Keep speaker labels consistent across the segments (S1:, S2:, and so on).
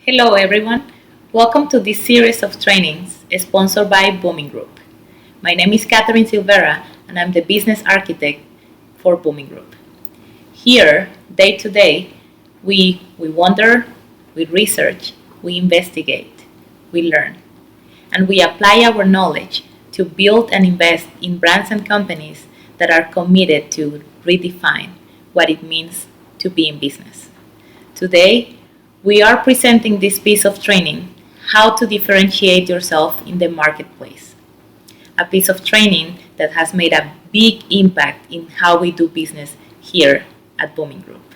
S1: Hello everyone, welcome to this series of trainings sponsored by Booming Group. My name is Catherine Silvera and I'm the business architect for Booming Group. Here, day to day, we wonder, we research, we investigate, we learn, and we apply our knowledge to build and invest in brands and companies that are committed to redefine what it means to be in business. Today, we are presenting this piece of training, how to differentiate yourself in the marketplace. A piece of training that has made a big impact in how we do business here at Booming Group.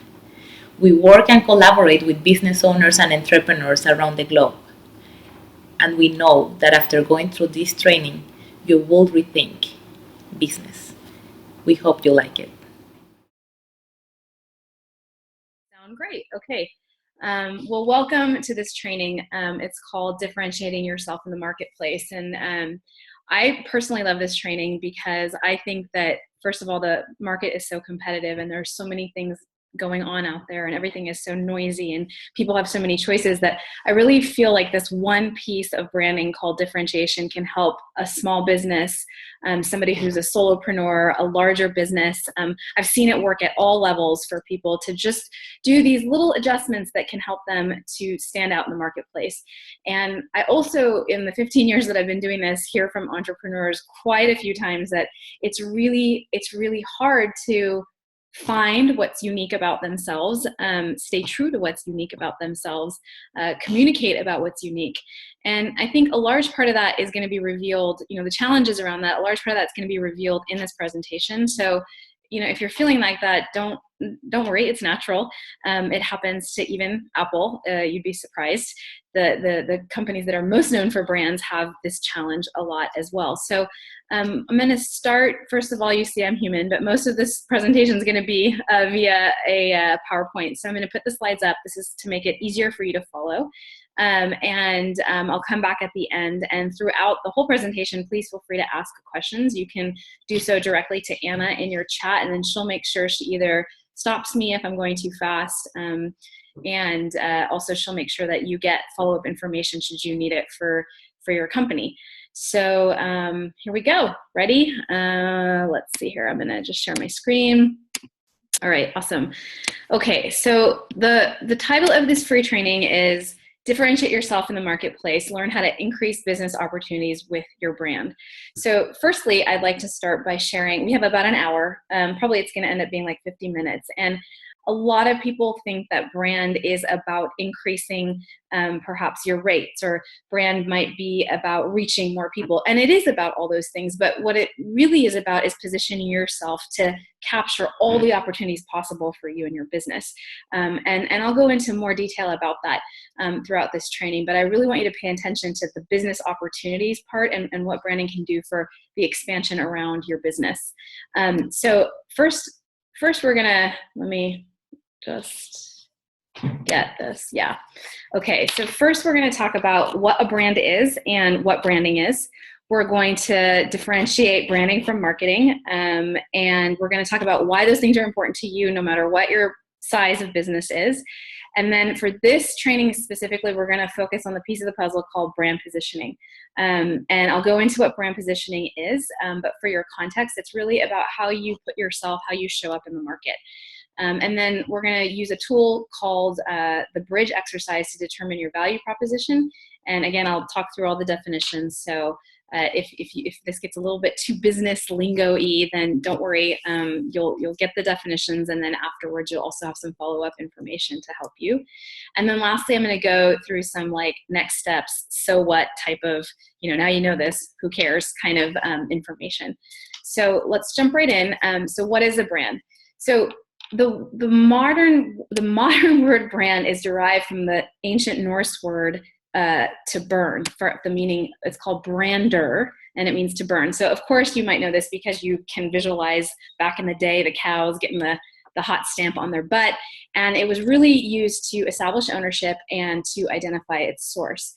S1: We work and collaborate with business owners and entrepreneurs around the globe. And we know that after going through this training, you will rethink business. We hope you like it.
S2: Sound great. Okay. Well, welcome to this training. It's called Differentiating Yourself in the Marketplace. And I personally love this training because I think that, first of all, the market is so competitive and there's so many things going on out there and everything is so noisy and people have so many choices that I really feel like this one piece of branding called differentiation can help a small business, somebody who's a solopreneur, a larger business. I've seen it work at all levels for people to just do these little adjustments that can help them to stand out in the marketplace. And I also, in the 15 years that I've been doing this, hear from entrepreneurs quite a few times that it's really hard to find what's unique about themselves, stay true to what's unique about themselves, communicate about what's unique. And I think a large part of that is going to be revealed, the challenges around that, a large part of that's going to be revealed in this presentation. So, if you're feeling like that, don't worry, it's natural. It happens to even Apple. You'd be surprised. The companies that are most known for brands have this challenge a lot as well. So I'm going to start, first of all, you see I'm human, but most of this presentation is going to be via a PowerPoint. So I'm going to put the slides up. This is to make it easier for you to follow. I'll come back at the end, and throughout the whole presentation, please feel free to ask questions. You can do so directly to Anna in your chat, and then she'll make sure she either stops me if I'm going too fast, and also she'll make sure that you get follow-up information should you need it for your company. So here we go. Ready? Let's see here. I'm gonna just share my screen. All right, awesome. Okay, so the title of this free training is Differentiate Yourself in the Marketplace, Learn How to Increase Business Opportunities with Your Brand. So firstly, I'd like to start by sharing, we have about an hour, probably it's gonna end up being like 50 minutes. And a lot of people think that brand is about increasing perhaps your rates, or brand might be about reaching more people. And it is about all those things, but what it really is about is positioning yourself to capture all the opportunities possible for you and your business. And I'll go into more detail about that throughout this training, but I really want you to pay attention to the business opportunities part and what branding can do for the expansion around your business. So first we're gonna, let me just get this. Yeah. Okay. So first we're going to talk about what a brand is and what branding is. We're going to differentiate branding from marketing. And we're going to talk about why those things are important to you, no matter what your size of business is. And then for this training specifically, we're going to focus on the piece of the puzzle called brand positioning. And I'll go into what brand positioning is, but for your context, it's really about how you put yourself, how you show up in the market. And then we're going to use a tool called the bridge exercise to determine your value proposition. And again, I'll talk through all the definitions. So if this gets a little bit too business lingo-y, then don't worry. You'll get the definitions, and then afterwards you'll also have some follow-up information to help you. And then lastly, I'm going to go through some like next steps, so what type of, now you know this, who cares kind of information. So let's jump right in. So what is a brand? So the modern word brand is derived from the ancient Norse word to burn, for the meaning, it's called brander, and it means to burn. So of course you might know this because you can visualize back in the day the cows getting the hot stamp on their butt, and it was really used to establish ownership and to identify its source.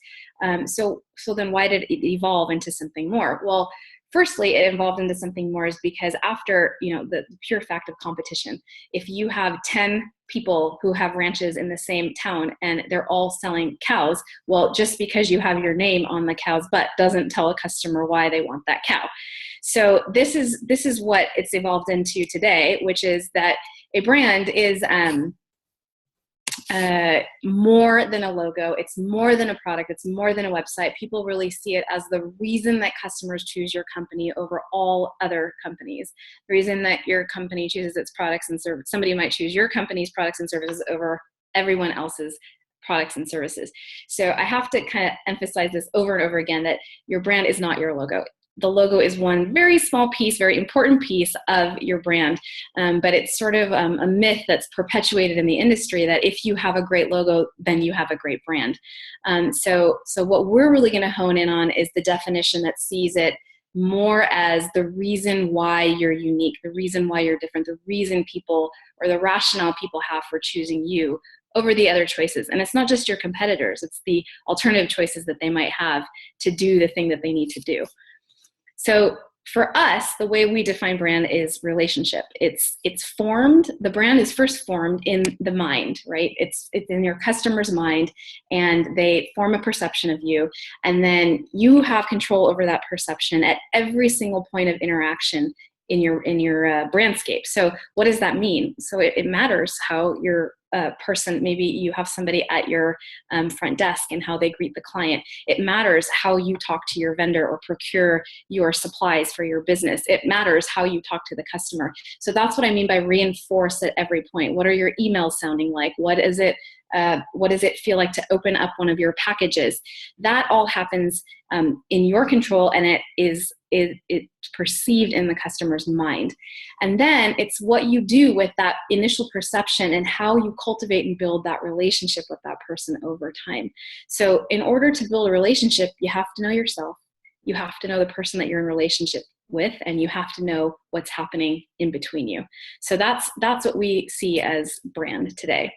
S2: So then why did it evolve into something more? Well, firstly, it evolved into something more is because after, the pure fact of competition, if you have 10 people who have ranches in the same town and they're all selling cows, well, just because you have your name on the cow's butt doesn't tell a customer why they want that cow. So this is what it's evolved into today, which is that a brand is more than a logo. It's more than a product. It's more than a website. People really see it as the reason that customers choose your company over all other companies. The reason that your company chooses its products and services. Somebody might choose your company's products and services over everyone else's products and services. So I have to kind of emphasize this over and over again, that your brand is not your logo. The logo is one very small piece, very important piece of your brand. But it's sort of a myth that's perpetuated in the industry that if you have a great logo, then you have a great brand. So what we're really going to hone in on is the definition that sees it more as the reason why you're unique, the reason why you're different, the reason people, or the rationale people have for choosing you over the other choices. And it's not just your competitors, it's the alternative choices that they might have to do the thing that they need to do. So for us, the way we define brand is relationship. It's formed, the brand is first formed in the mind, right? It's in your customer's mind, and they form a perception of you. And then you have control over that perception at every single point of interaction in your brandscape. So what does that mean? So it matters how your person, maybe you have somebody at your front desk and how they greet the client. It matters how you talk to your vendor or procure your supplies for your business. It matters how you talk to the customer. So that's what I mean by reinforce at every point. What are your emails sounding like? What does it feel like to open up one of your packages? That all happens in your control, and it's perceived in the customer's mind. And then it's what you do with that initial perception and how you cultivate and build that relationship with that person over time. So in order to build a relationship, you have to know yourself. You have to know the person that you're in relationship with, and you have to know what's happening in between you. So that's what we see as brand today.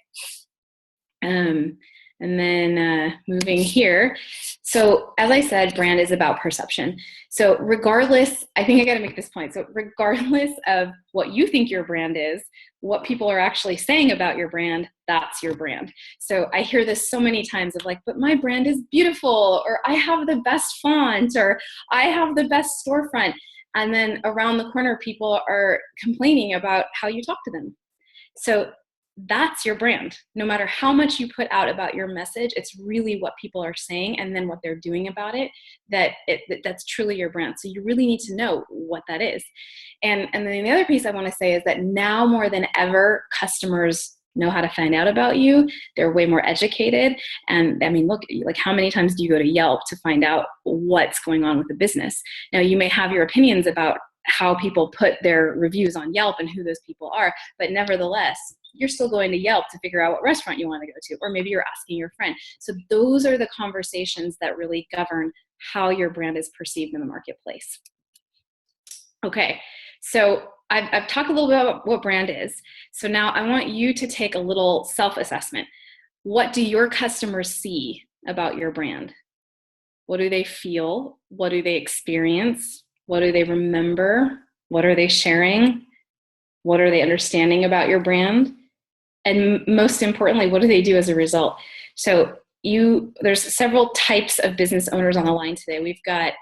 S2: And then moving here. So as I said, brand is about perception. So regardless, I think I got to make this point. So regardless of what you think your brand is, what people are actually saying about your brand, that's your brand. So I hear this so many times of like, but my brand is beautiful, or I have the best font, or I have the best storefront. And then around the corner, people are complaining about how you talk to them. So that's your brand. No matter how much you put out about your message, it's really what people are saying and then what they're doing about it, that's truly your brand. So you really need to know what that is. And then the other piece I want to say is that now more than ever, customers know how to find out about you. They're way more educated. And I mean, look, like how many times do you go to Yelp to find out what's going on with the business? Now, you may have your opinions about how people put their reviews on Yelp and who those people are, but nevertheless, you're still going to Yelp to figure out what restaurant you want to go to, or maybe you're asking your friend. So those are the conversations that really govern how your brand is perceived in the marketplace. Okay, so I've talked a little bit about what brand is. So now I want you to take a little self-assessment. What do your customers see about your brand? What do they feel? What do they experience? What do they remember? What are they sharing? What are they understanding about your brand? And most importantly, what do they do as a result? So there's several types of business owners on the line today. We've got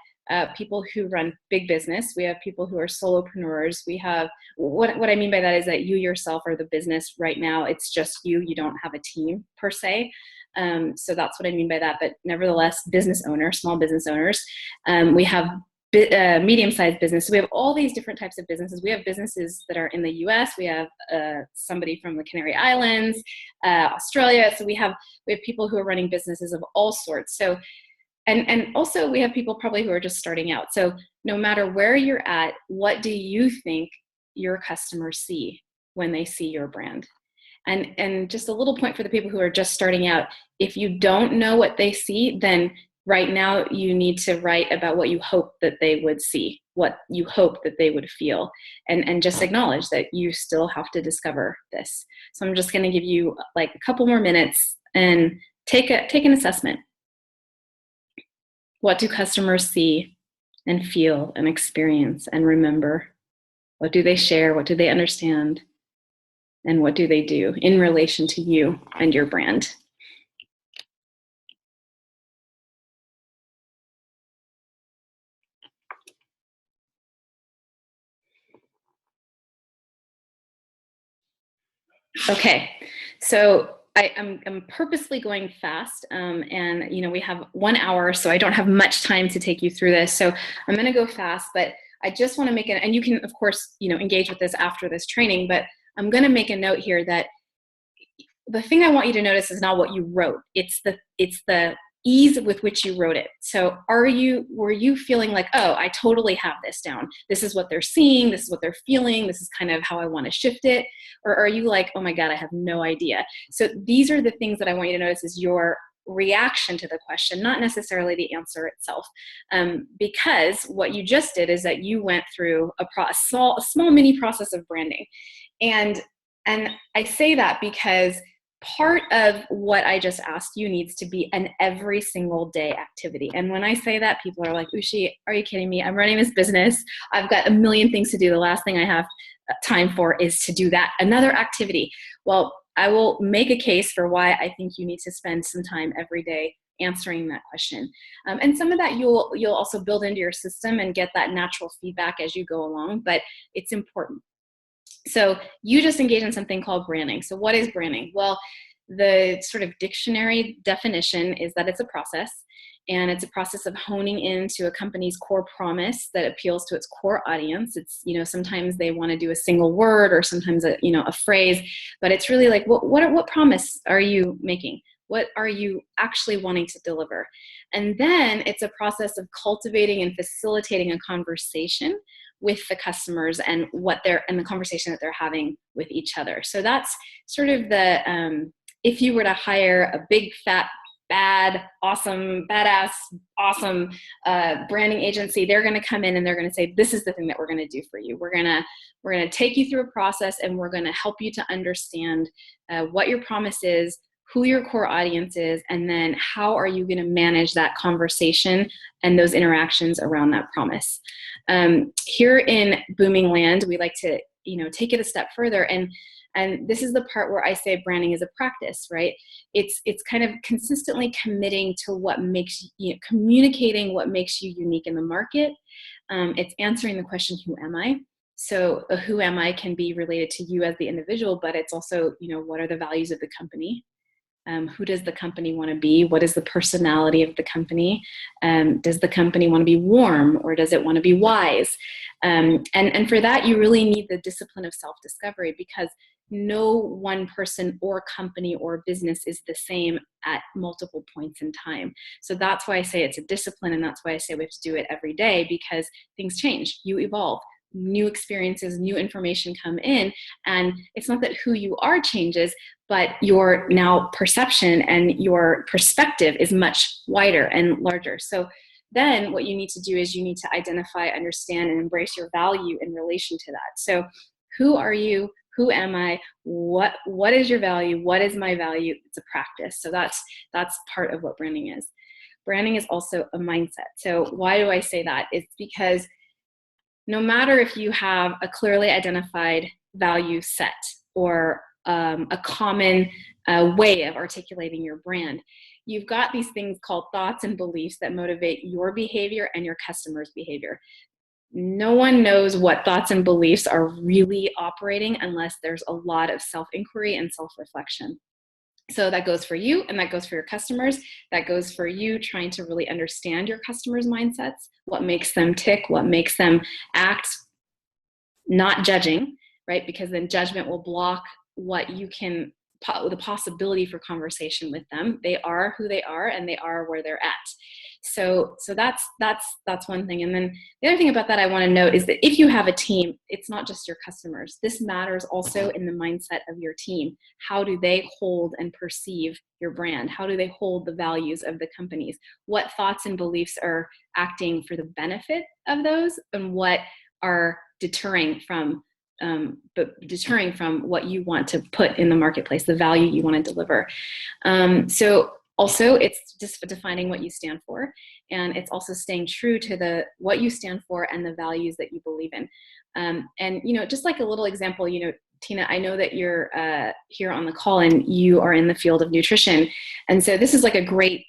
S2: people who run big business. We have people who are solopreneurs. We have, what I mean by that is that you yourself are the business right now. It's just you. You don't have a team per se. So that's what I mean by that. But nevertheless, business owners, small business owners. We have medium-sized business. So we have all these different types of businesses. We have businesses that are in the US. We have somebody from the Canary Islands, Australia. So we have people who are running businesses of all sorts. So, and also we have people probably who are just starting out. So no matter where you're at, what do you think your customers see when they see your brand? And just a little point for the people who are just starting out. If you don't know what they see, then right now you need to write about what you hope that they would see, what you hope that they would feel, and just acknowledge that you still have to discover this. So I'm just going to give you like a couple more minutes and take an assessment. What do customers see and feel and experience and remember? What do they share? What do they understand? And what do they do in relation to you and your brand? Okay, so I'm purposely going fast, and we have 1 hour, so I don't have much time to take you through this. So I'm going to go fast, but I just want to make it, and you can of course engage with this after this training. But I'm going to make a note here that the thing I want you to notice is not what you wrote. It's the ease with which you wrote it. So were you feeling like, oh, I totally have this down. This is what they're seeing. This is what they're feeling. This is kind of how I want to shift it. Or are you like, oh my God, I have no idea. So these are the things that I want you to notice is your reaction to the question, not necessarily the answer itself. Because what you just did is that you went through a small mini process of branding. And I say that because part of what I just asked you needs to be an every single day activity. And when I say that, people are like, Ushi, are you kidding me? I'm running this business. I've got a million things to do. The last thing I have time for is to do that. Another activity. Well, I will make a case for why I think you need to spend some time every day answering that question. And some of that you'll also build into your system and get that natural feedback as you go along, but it's important. So you just engage in something called branding. So what is branding? Well, the sort of dictionary definition is that it's a process, and it's a process of honing into a company's core promise that appeals to its core audience. It's, sometimes they want to do a single word or sometimes a phrase, but it's really like, what promise are you making? What are you actually wanting to deliver? And then it's a process of cultivating and facilitating a conversation with the customers and the conversation that they're having with each other. So that's sort of if you were to hire a big fat badass awesome branding agency, they're going to come in and they're going to say, this is the thing that we're going to do for you. We're going to take you through a process, and we're going to help you to understand what your promise is, who your core audience is, and then how are you going to manage that conversation and those interactions around that promise. Here in Booming Land, we like to take it a step further, and this is the part where I say branding is a practice, right? It's kind of consistently committing to what makes you, communicating what makes you unique in the market. It's answering the question, who am I? So who am I can be related to you as the individual, but it's also, what are the values of the company? Who does the company want to be? What is the personality of the company? Does the company want to be warm, or does it want to be wise? And for that, you really need the discipline of self-discovery, because no one person or company or business is the same at multiple points in time. So that's why I say it's a discipline, and that's why I say we have to do it every day, because things change, you evolve. New experiences, new information come in, and it's not that who you are changes, but your now perception and your perspective is much wider and larger. So then what you need to do is you need to identify, understand, and embrace your value in relation to that. So who are you? Who am I? What is your value? What is my value? It's a practice. So that's part of what branding is. Branding is also a mindset. So why do I say that? It's because no matter if you have a clearly identified value set or a common way of articulating your brand, you've got these things called thoughts and beliefs that motivate your behavior and your customers' behavior. No one knows what thoughts and beliefs are really operating unless there's a lot of self-inquiry and self-reflection. So that goes for you, and that goes for your customers. That goes for you trying to really understand your customers' mindsets, what makes them tick, what makes them act, not judging, right? Because then judgment will block what you can, the possibility for conversation with them. They are who they are, and they are where they're at. So that's one thing. And then the other thing about that I want to note is that if you have a team, it's not just your customers. This matters also in the mindset of your team. How do they hold and perceive your brand? How do they hold the values of the companies? What thoughts and beliefs are acting for the benefit of those, and what are deterring from what you want to put in the marketplace, the value you want to deliver. So Also, it's just defining what you stand for, and it's also staying true to what you stand for and the values that you believe in. And just like a little example, Tina, I know that you're here on the call and you are in the field of nutrition, and so this is like a great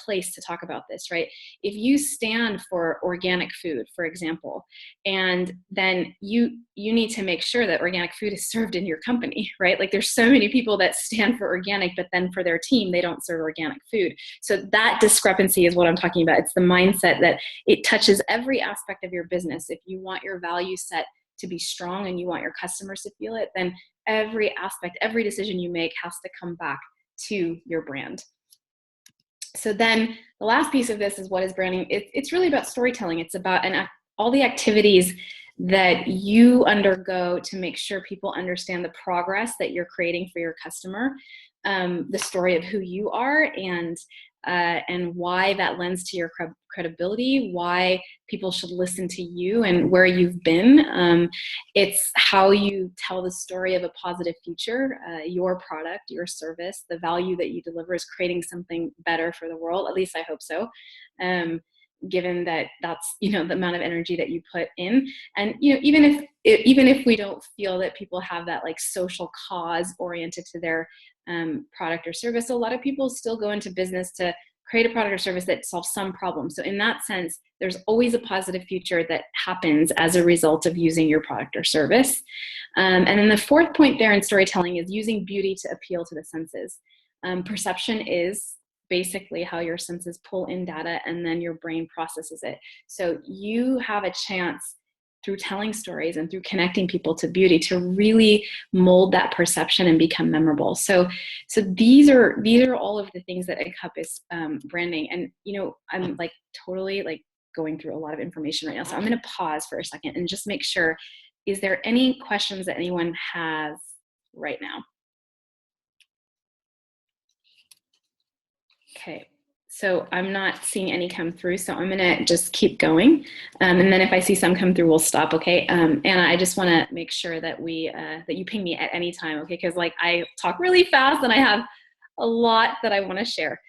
S2: place to talk about this, right? If you stand for organic food, for example, and then you need to make sure that organic food is served in your company, right? Like there's so many people that stand for organic, but then for their team, they don't serve organic food. So that discrepancy is what I'm talking about. It's the mindset that it touches every aspect of your business. If you want your value set to be strong and you want your customers to feel it, then every aspect, every decision you make has to come back to your brand. So then the last piece of this is, what is branding? It's really about storytelling. It's about all the activities that you undergo to make sure people understand the progress that you're creating for your customer, the story of who you are, and why that lends to your credibility, why people should listen to you and where you've been. It's how you tell the story of a positive future. Your product, your service, the value that you deliver is creating something better for the world. At least I hope so. Given that that's the amount of energy that you put in, and even if we don't feel that people have that like social cause oriented to their product or service, a lot of people still go into business to create a product or service that solves some problem. So in that sense, there's always a positive future that happens as a result of using your product or service. And then the fourth point there in storytelling is using beauty to appeal to the senses. Perception is basically how your senses pull in data and then your brain processes it. So you have a chance through telling stories and through connecting people to beauty to really mold that perception and become memorable. So these are all of the things that encompass branding. And I'm like totally like going through a lot of information right now. So I'm going to pause for a second and just make sure, is there any questions that anyone has right now? Okay, so I'm not seeing any come through, so I'm gonna just keep going. And then if I see some come through, we'll stop, okay? Anna, I just wanna make sure that that you ping me at any time, okay? Because like I talk really fast and I have a lot that I wanna share.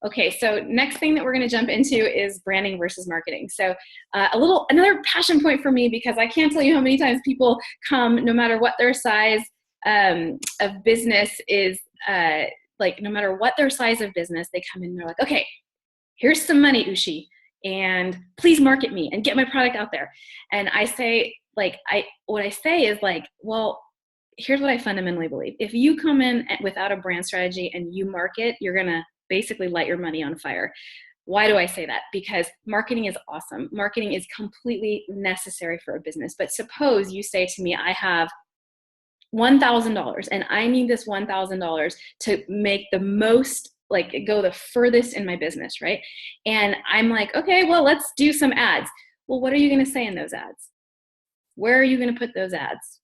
S2: Okay, so next thing that we're gonna jump into is branding versus marketing. So another passion point for me, because I can't tell you how many times people come, no matter what their size of business is, like no matter what their size of business, they come in and they're like, okay, here's some money, Ushi, and please market me and get my product out there. And I say, what I say is like, well, here's what I fundamentally believe. If you come in without a brand strategy and you market, you're going to basically light your money on fire. Why do I say that? Because marketing is awesome. Marketing is completely necessary for a business. But suppose you say to me, I have $1,000 and I need this $1,000 to make the most, like go the furthest in my business, right? And I'm like, okay, well, let's do some ads. Well, what are you going to say in those ads? Where are you going to put those ads?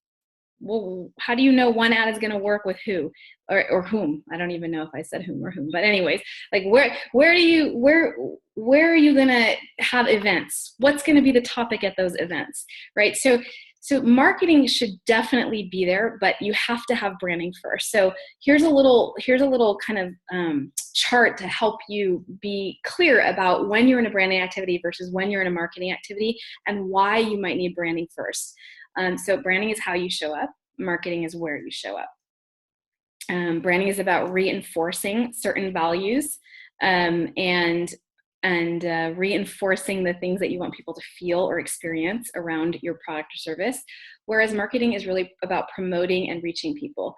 S2: Well, how do you know one ad is going to work with who or whom? I don't even know if I said whom or whom, but anyways, like where are you going to have events? What's going to be the topic at those events, right? So marketing should definitely be there, but you have to have branding first. So here's a little kind of chart to help you be clear about when you're in a branding activity versus when you're in a marketing activity and why you might need branding first. So branding is how you show up. Marketing is where you show up. Branding is about reinforcing certain values and reinforcing the things that you want people to feel or experience around your product or service, whereas marketing is really about promoting and reaching people.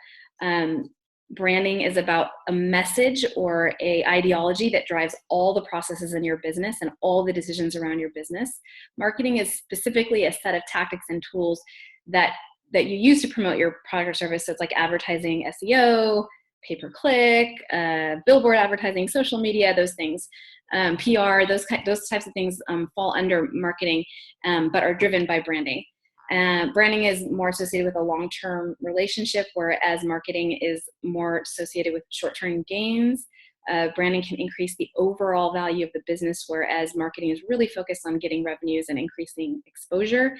S2: Branding is about a message or a ideology that drives all the processes in your business and all the decisions around your business. Marketing is specifically a set of tactics and tools that you use to promote your product or service. So it's like advertising, SEO, pay-per-click, billboard advertising, social media, those things. PR, those types of things fall under marketing, but are driven by branding. Branding is more associated with a long-term relationship, whereas marketing is more associated with short-term gains. branding can increase the overall value of the business, whereas marketing is really focused on getting revenues and increasing exposure.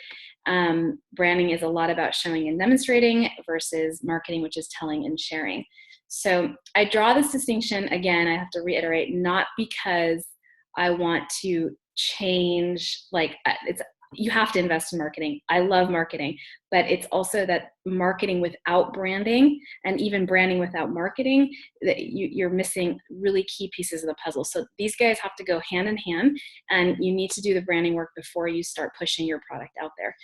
S2: Branding is a lot about showing and demonstrating versus marketing, which is telling and sharing. So I draw this distinction, again, I have to reiterate, not because I want to change, you have to invest in marketing. I love marketing, but it's also that marketing without branding and even branding without marketing, that you're missing really key pieces of the puzzle. So these guys have to go hand in hand, and you need to do the branding work before you start pushing your product out there.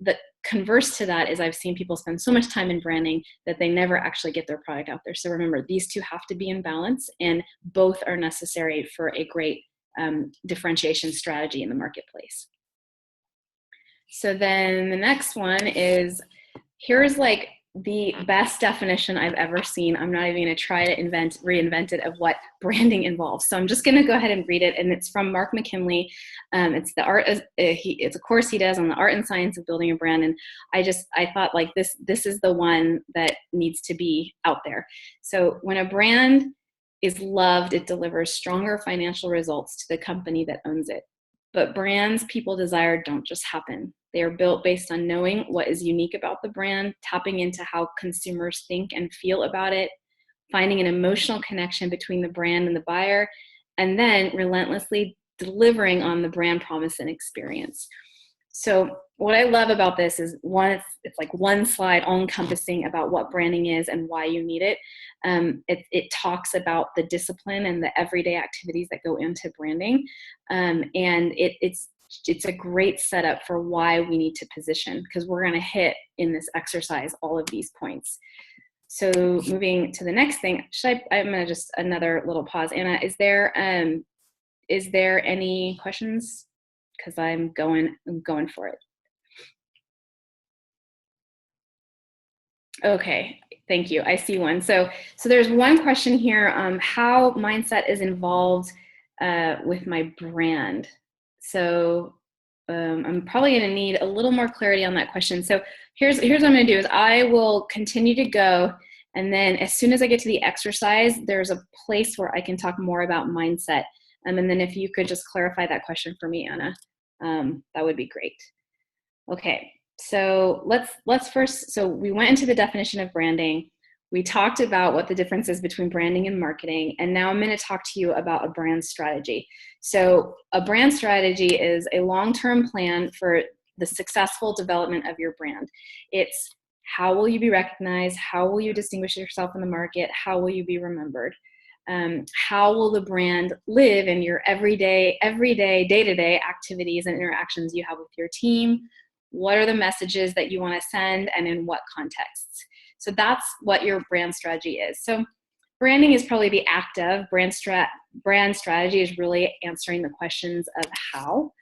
S2: The converse to that is I've seen people spend so much time in branding that they never actually get their product out there. So remember, these two have to be in balance, and both are necessary for a great differentiation strategy in the marketplace. So then the next one is, here's like the best definition I've ever seen. I'm not even going to try to reinvent it, of what branding involves. So I'm just going to go ahead and read it, and it's from Mark McKinley. It's a course he does on the art and science of building a brand, and I thought, like, this is the one that needs to be out there. So when a brand is loved, it delivers stronger financial results to the company that owns it. But brands people desire don't just happen. They are built based on knowing what is unique about the brand, tapping into how consumers think and feel about it, finding an emotional connection between the brand and the buyer, and then relentlessly delivering on the brand promise and experience. So what I love about this is, one, it's like one slide all encompassing about what branding is and why you need it. It talks about the discipline and the everyday activities that go into branding. And it's a great setup for why we need to position, because we're going to hit in this exercise all of these points. So moving to the next thing, I'm going to just another little pause. Anna, is there any questions? Because I'm going for it. Okay, thank you. I see one. So there's one question here, how mindset is involved with my brand. So I'm probably going to need a little more clarity on that question. So here's what I'm going to do is I will continue to go, and then as soon as I get to the exercise, there's a place where I can talk more about mindset. And then if you could just clarify that question for me, Anna, that would be great. Okay, so let's first, so we went into the definition of branding. We talked about what the difference is between branding and marketing, and now I'm going to talk to you about a brand strategy. So a brand strategy is a long-term plan for the successful development of your brand. It's how will you be recognized? How will you distinguish yourself in the market? How will you be remembered? How will the brand live in your everyday, day-to-day activities and interactions you have with your team? What are the messages that you want to send, and in what contexts? So that's what your brand strategy is. So branding is probably the act of, brand strategy is really answering the questions of how.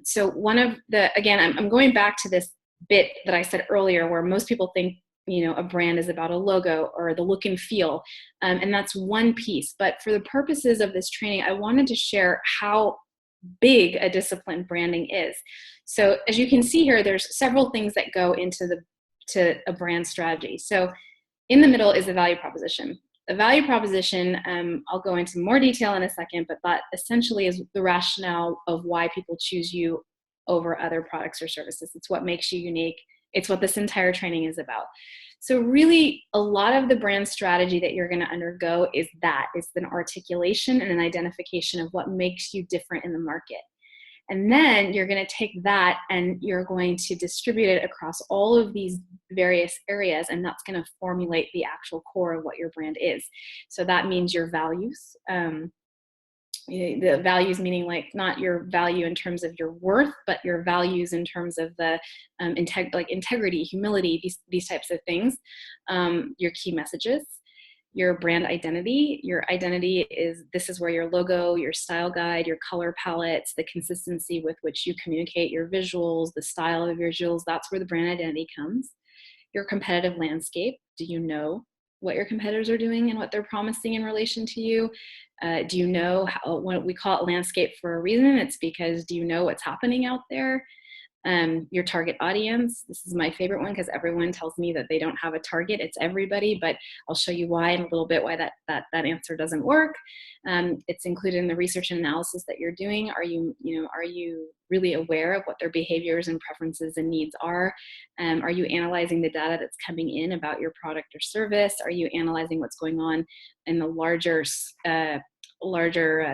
S2: So one of the, again, I'm going back to this bit that I said earlier, where most people think, a brand is about a logo or the look and feel. And that's one piece. But for the purposes of this training, I wanted to share how big a discipline branding is. So as you can see here, there's several things that go into a brand strategy. So in the middle is the value proposition. The value proposition, I'll go into more detail in a second, but that essentially is the rationale of why people choose you over other products or services. It's what makes you unique. It's what this entire training is about. So really, a lot of the brand strategy that you're going to undergo is an articulation and an identification of what makes you different in the market. And then you're going to take that and you're going to distribute it across all of these various areas, and that's going to formulate the actual core of what your brand is. So that means your values. The values meaning like not your value in terms of your worth, but your values in terms of the integrity, humility, these types of things. Your key messages, your brand identity. Your identity this is where your logo, your style guide, your color palettes, the consistency with which you communicate your visuals, the style of your visuals, that's where the brand identity comes. Your competitive landscape. Do you know what your competitors are doing and what they're promising in relation to you? Do you know when we call it landscape for a reason? It's because do you know what's happening out there? your target audience. This is my favorite one because everyone tells me that they don't have a target. It's everybody, but I'll show you why in a little bit, why that answer doesn't work. It's included in the research and analysis that you're doing. Are you really aware of what their behaviors and preferences and needs are? Are you analyzing the data that's coming in about your product or service? Are you analyzing what's going on in the larger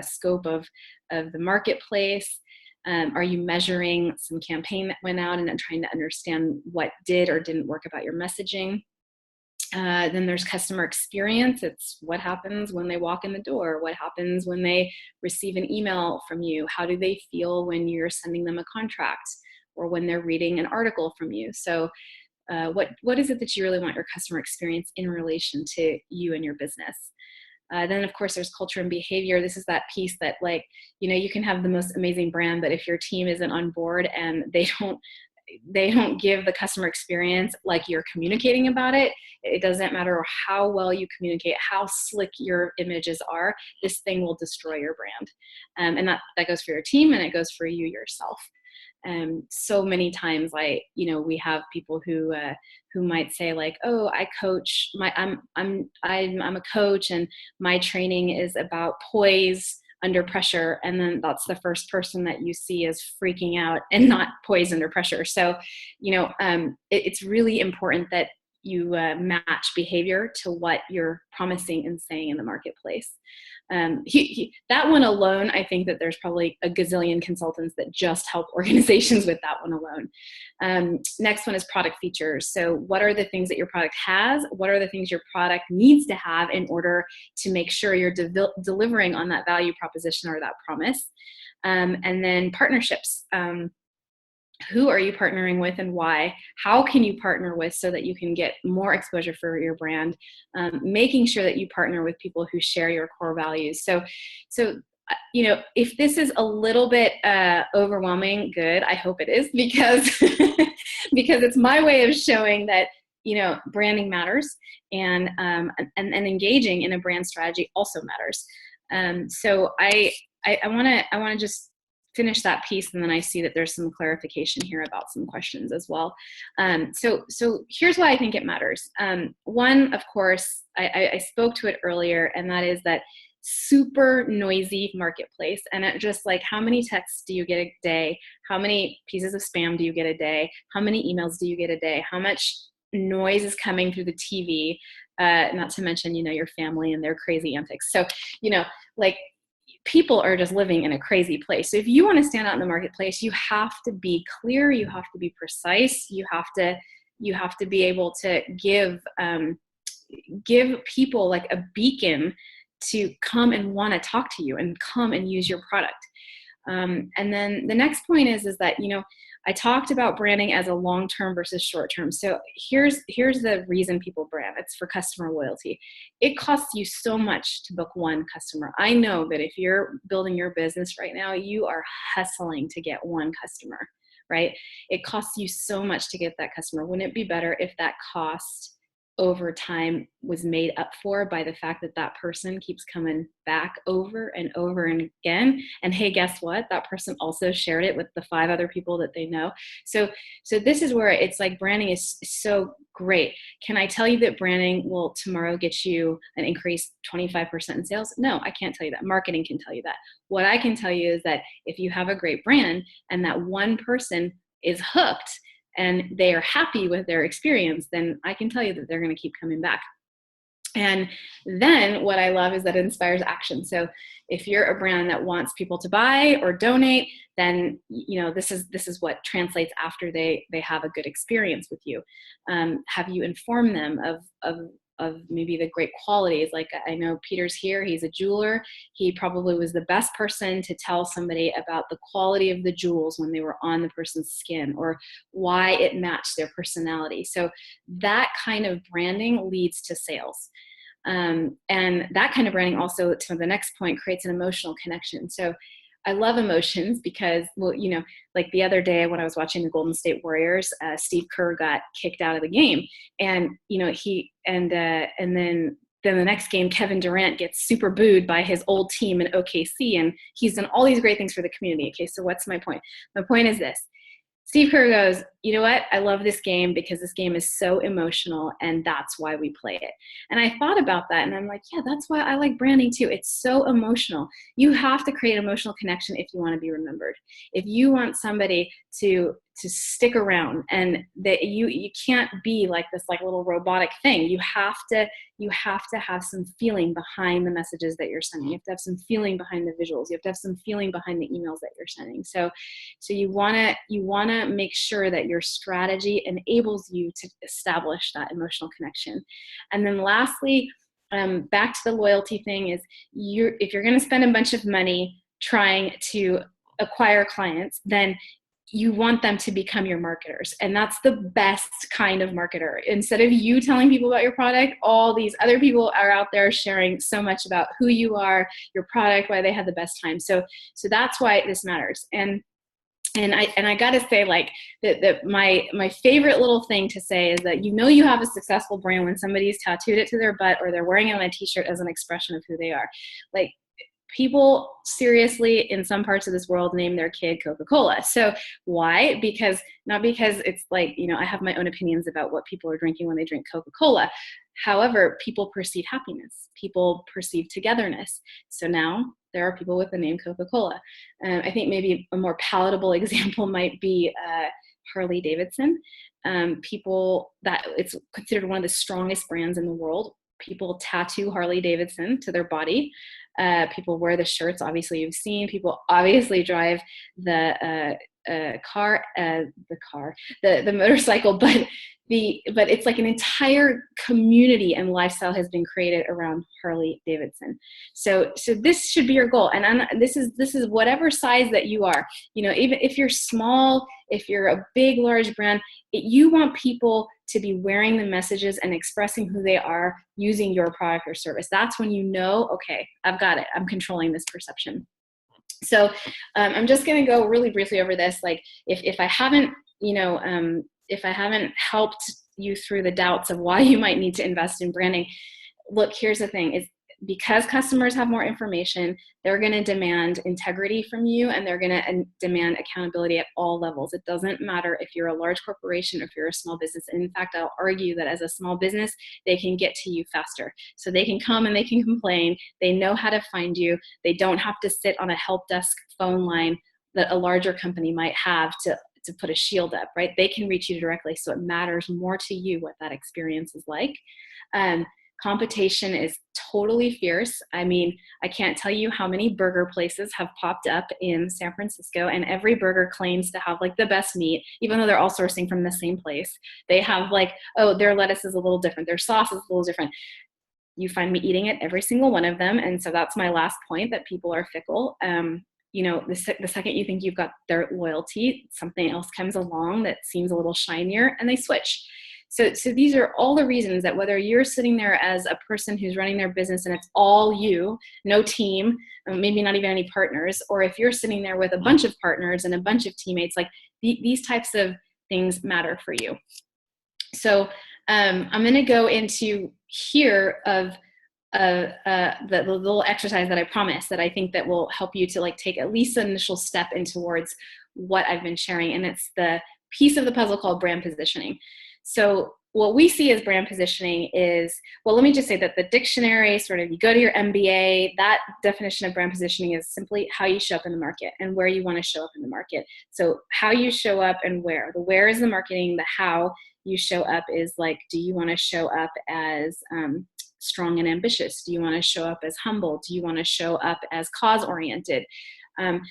S2: scope of the marketplace? Are you measuring some campaign that went out and then trying to understand what did or didn't work about your messaging? Then there's customer experience. It's what happens when they walk in the door. What happens when they receive an email from you? How do they feel when you're sending them a contract or when they're reading an article from you? So what is it that you really want your customer experience in relation to you and your business? Then of course there's culture and behavior. This is that piece that, like, you can have the most amazing brand, but if your team isn't on board and they don't give the customer experience like you're communicating about it, it doesn't matter how well you communicate, how slick your images are, this thing will destroy your brand. And that goes for your team, and it goes for you yourself. So many times, we have people who might say, like, oh, I coach, I'm a coach and my training is about poise under pressure. And then that's the first person that you see is freaking out and not poised under pressure. So, it's really important that you match behavior to what you're promising and saying in the marketplace. That one alone, I think that there's probably a gazillion consultants that just help organizations with that one alone. Next one is product features. So what are the things that your product has? What are the things your product needs to have in order to make sure you're delivering on that value proposition or that promise? And then partnerships. Who are you partnering with and why? How can you partner with so that you can get more exposure for your brand? Making sure that you partner with people who share your core values. So if this is a little bit overwhelming, good. I hope it is, because because it's my way of showing that branding matters, and engaging in a brand strategy also matters. So I want to just finish that piece, and then I see that there's some clarification here about some questions as well. So here's why I think it matters. One, of course, I spoke to it earlier, and that is that super noisy marketplace. And it just, like, how many texts do you get a day? How many pieces of spam do you get a day? How many emails do you get a day? How much noise is coming through the TV? Not to mention, your family and their crazy antics. So, people are just living in a crazy place. So if you want to stand out in the marketplace, you have to be clear, you have to be precise, you have to be able to give people like a beacon to come and want to talk to you and come and use your product. And then the next point is that, I talked about branding as a long-term versus short-term. So here's the reason people brand. It's for customer loyalty. It costs you so much to book one customer. I know that if you're building your business right now, you are hustling to get one customer, right? It costs you so much to get that customer. Wouldn't it be better if that cost over time was made up for by the fact that that person keeps coming back over and over and again? And hey, guess what? That person also shared it with the 5 other people that they know. So this is where it's like branding is so great. Can I tell you that branding will tomorrow get you an increase 25% in sales? No, I can't tell you that. Marketing can tell you that. What I can tell you is that if you have a great brand and that one person is hooked and they are happy with their experience, then I can tell you that they're going to keep coming back. And then what I love is that it inspires action. So if you're a brand that wants people to buy or donate, then this is what translates after they have a good experience with you. Have you informed them of maybe the great qualities? Like, I know Peter's here, he's a jeweler. He probably was the best person to tell somebody about the quality of the jewels when they were on the person's skin, or why it matched their personality. So that kind of branding leads to sales. And that kind of branding also, to the next point, creates an emotional connection. So I love emotions because, like the other day when I was watching the Golden State Warriors, Steve Kerr got kicked out of the game, and then the next game, Kevin Durant gets super booed by his old team in OKC, and he's done all these great things for the community. Okay, so what's my point? My point is this: Steve Kerr goes, you know what? I love this game because this game is so emotional and that's why we play it. And I thought about that and I'm like, yeah, that's why I like branding too. It's so emotional. You have to create emotional connection if you want to be remembered. If you want somebody to stick around, and that you can't be like this like little robotic thing. You have to have some feeling behind the messages that you're sending. You have to have some feeling behind the visuals. You have to have some feeling behind the emails that you're sending. So you wanna make sure that your strategy enables you to establish that emotional connection. And then lastly, back to the loyalty thing is if you're going to spend a bunch of money trying to acquire clients, then you want them to become your marketers. And that's the best kind of marketer. Instead of you telling people about your product, all these other people are out there sharing so much about who you are, your product, why they had the best time. So that's why this matters. And I gotta say, like, that my favorite little thing to say is that you have a successful brand when somebody's tattooed it to their butt or they're wearing it on a t-shirt as an expression of who they are. Like, people seriously in some parts of this world name their kid Coca-Cola. So why? Not because it's like, I have my own opinions about what people are drinking when they drink Coca-Cola. However, people perceive happiness. People perceive togetherness. So now there are people with the name Coca-Cola. I think maybe a more palatable example might be Harley Davidson. People that it's considered one of the strongest brands in the world. People tattoo Harley Davidson to their body. People wear the shirts, obviously you've seen. People obviously drive the motorcycle, but it's like an entire community and lifestyle has been created around Harley Davidson. So this should be your goal. And this is whatever size that you are, even if you're small, if you're a big, large brand, you want people to be wearing the messages and expressing who they are using your product or service. That's when okay, I've got it. I'm controlling this perception. So I'm just going to go really briefly over this. Like if I haven't, if I haven't helped you through the doubts of why you might need to invest in branding, look, here's the thing is, because customers have more information, they're going to demand integrity from you, and they're going to demand accountability at all levels. It doesn't matter if you're a large corporation or if you're a small business. In fact, I'll argue that as a small business, they can get to you faster. So they can come and they can complain. They know how to find you. They don't have to sit on a help desk phone line that a larger company might have to put a shield up, right? They can reach you directly. So it matters more to you what that experience is like. Competition is totally fierce. I mean, I can't tell you how many burger places have popped up in San Francisco, and every burger claims to have like the best meat, even though they're all sourcing from the same place. They have like, oh, their lettuce is a little different, their sauce is a little different. You find me eating at every single one of them. And so that's my last point, that people are fickle. The second you think you've got their loyalty, something else comes along that seems a little shinier and they switch. So these are all the reasons that whether you're sitting there as a person who's running their business and it's all you, no team, maybe not even any partners, or if you're sitting there with a bunch of partners and a bunch of teammates, like these types of things matter for you. So I'm going to go into here of the little exercise that I promised that I think that will help you to like take at least an initial step in towards what I've been sharing. And it's the piece of the puzzle called brand positioning. So what we see as brand positioning is, well, let me just say that the dictionary, sort of, you go to your MBA, that definition of brand positioning is simply how you show up in the market and where you want to show up in the market. So how you show up and where. The where is the marketing, the how you show up is like, do you want to show up as strong and ambitious? Do you want to show up as humble? Do you want to show up as cause-oriented?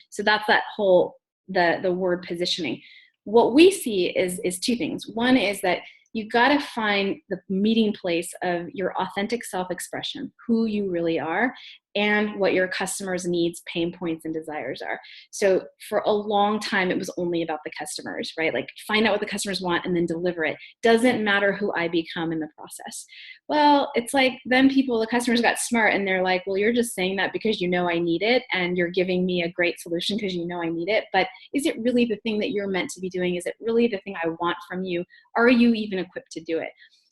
S2: So that's that whole, the word positioning. What we see is two things. One is that you got to find the meeting place of your authentic self-expression, who you really are, and what your customers' needs, pain points, and desires are. So for a long time, it was only about the customers, right? Like, find out what the customers want and then deliver it. Doesn't matter who I become in the process. Well, it's like then the customers got smart and they're like, well, you're just saying that because you know I need it and you're giving me a great solution because you know I need it. But is it really the thing that you're meant to be doing? Is it really the thing I want from you? Are you even equipped to do it?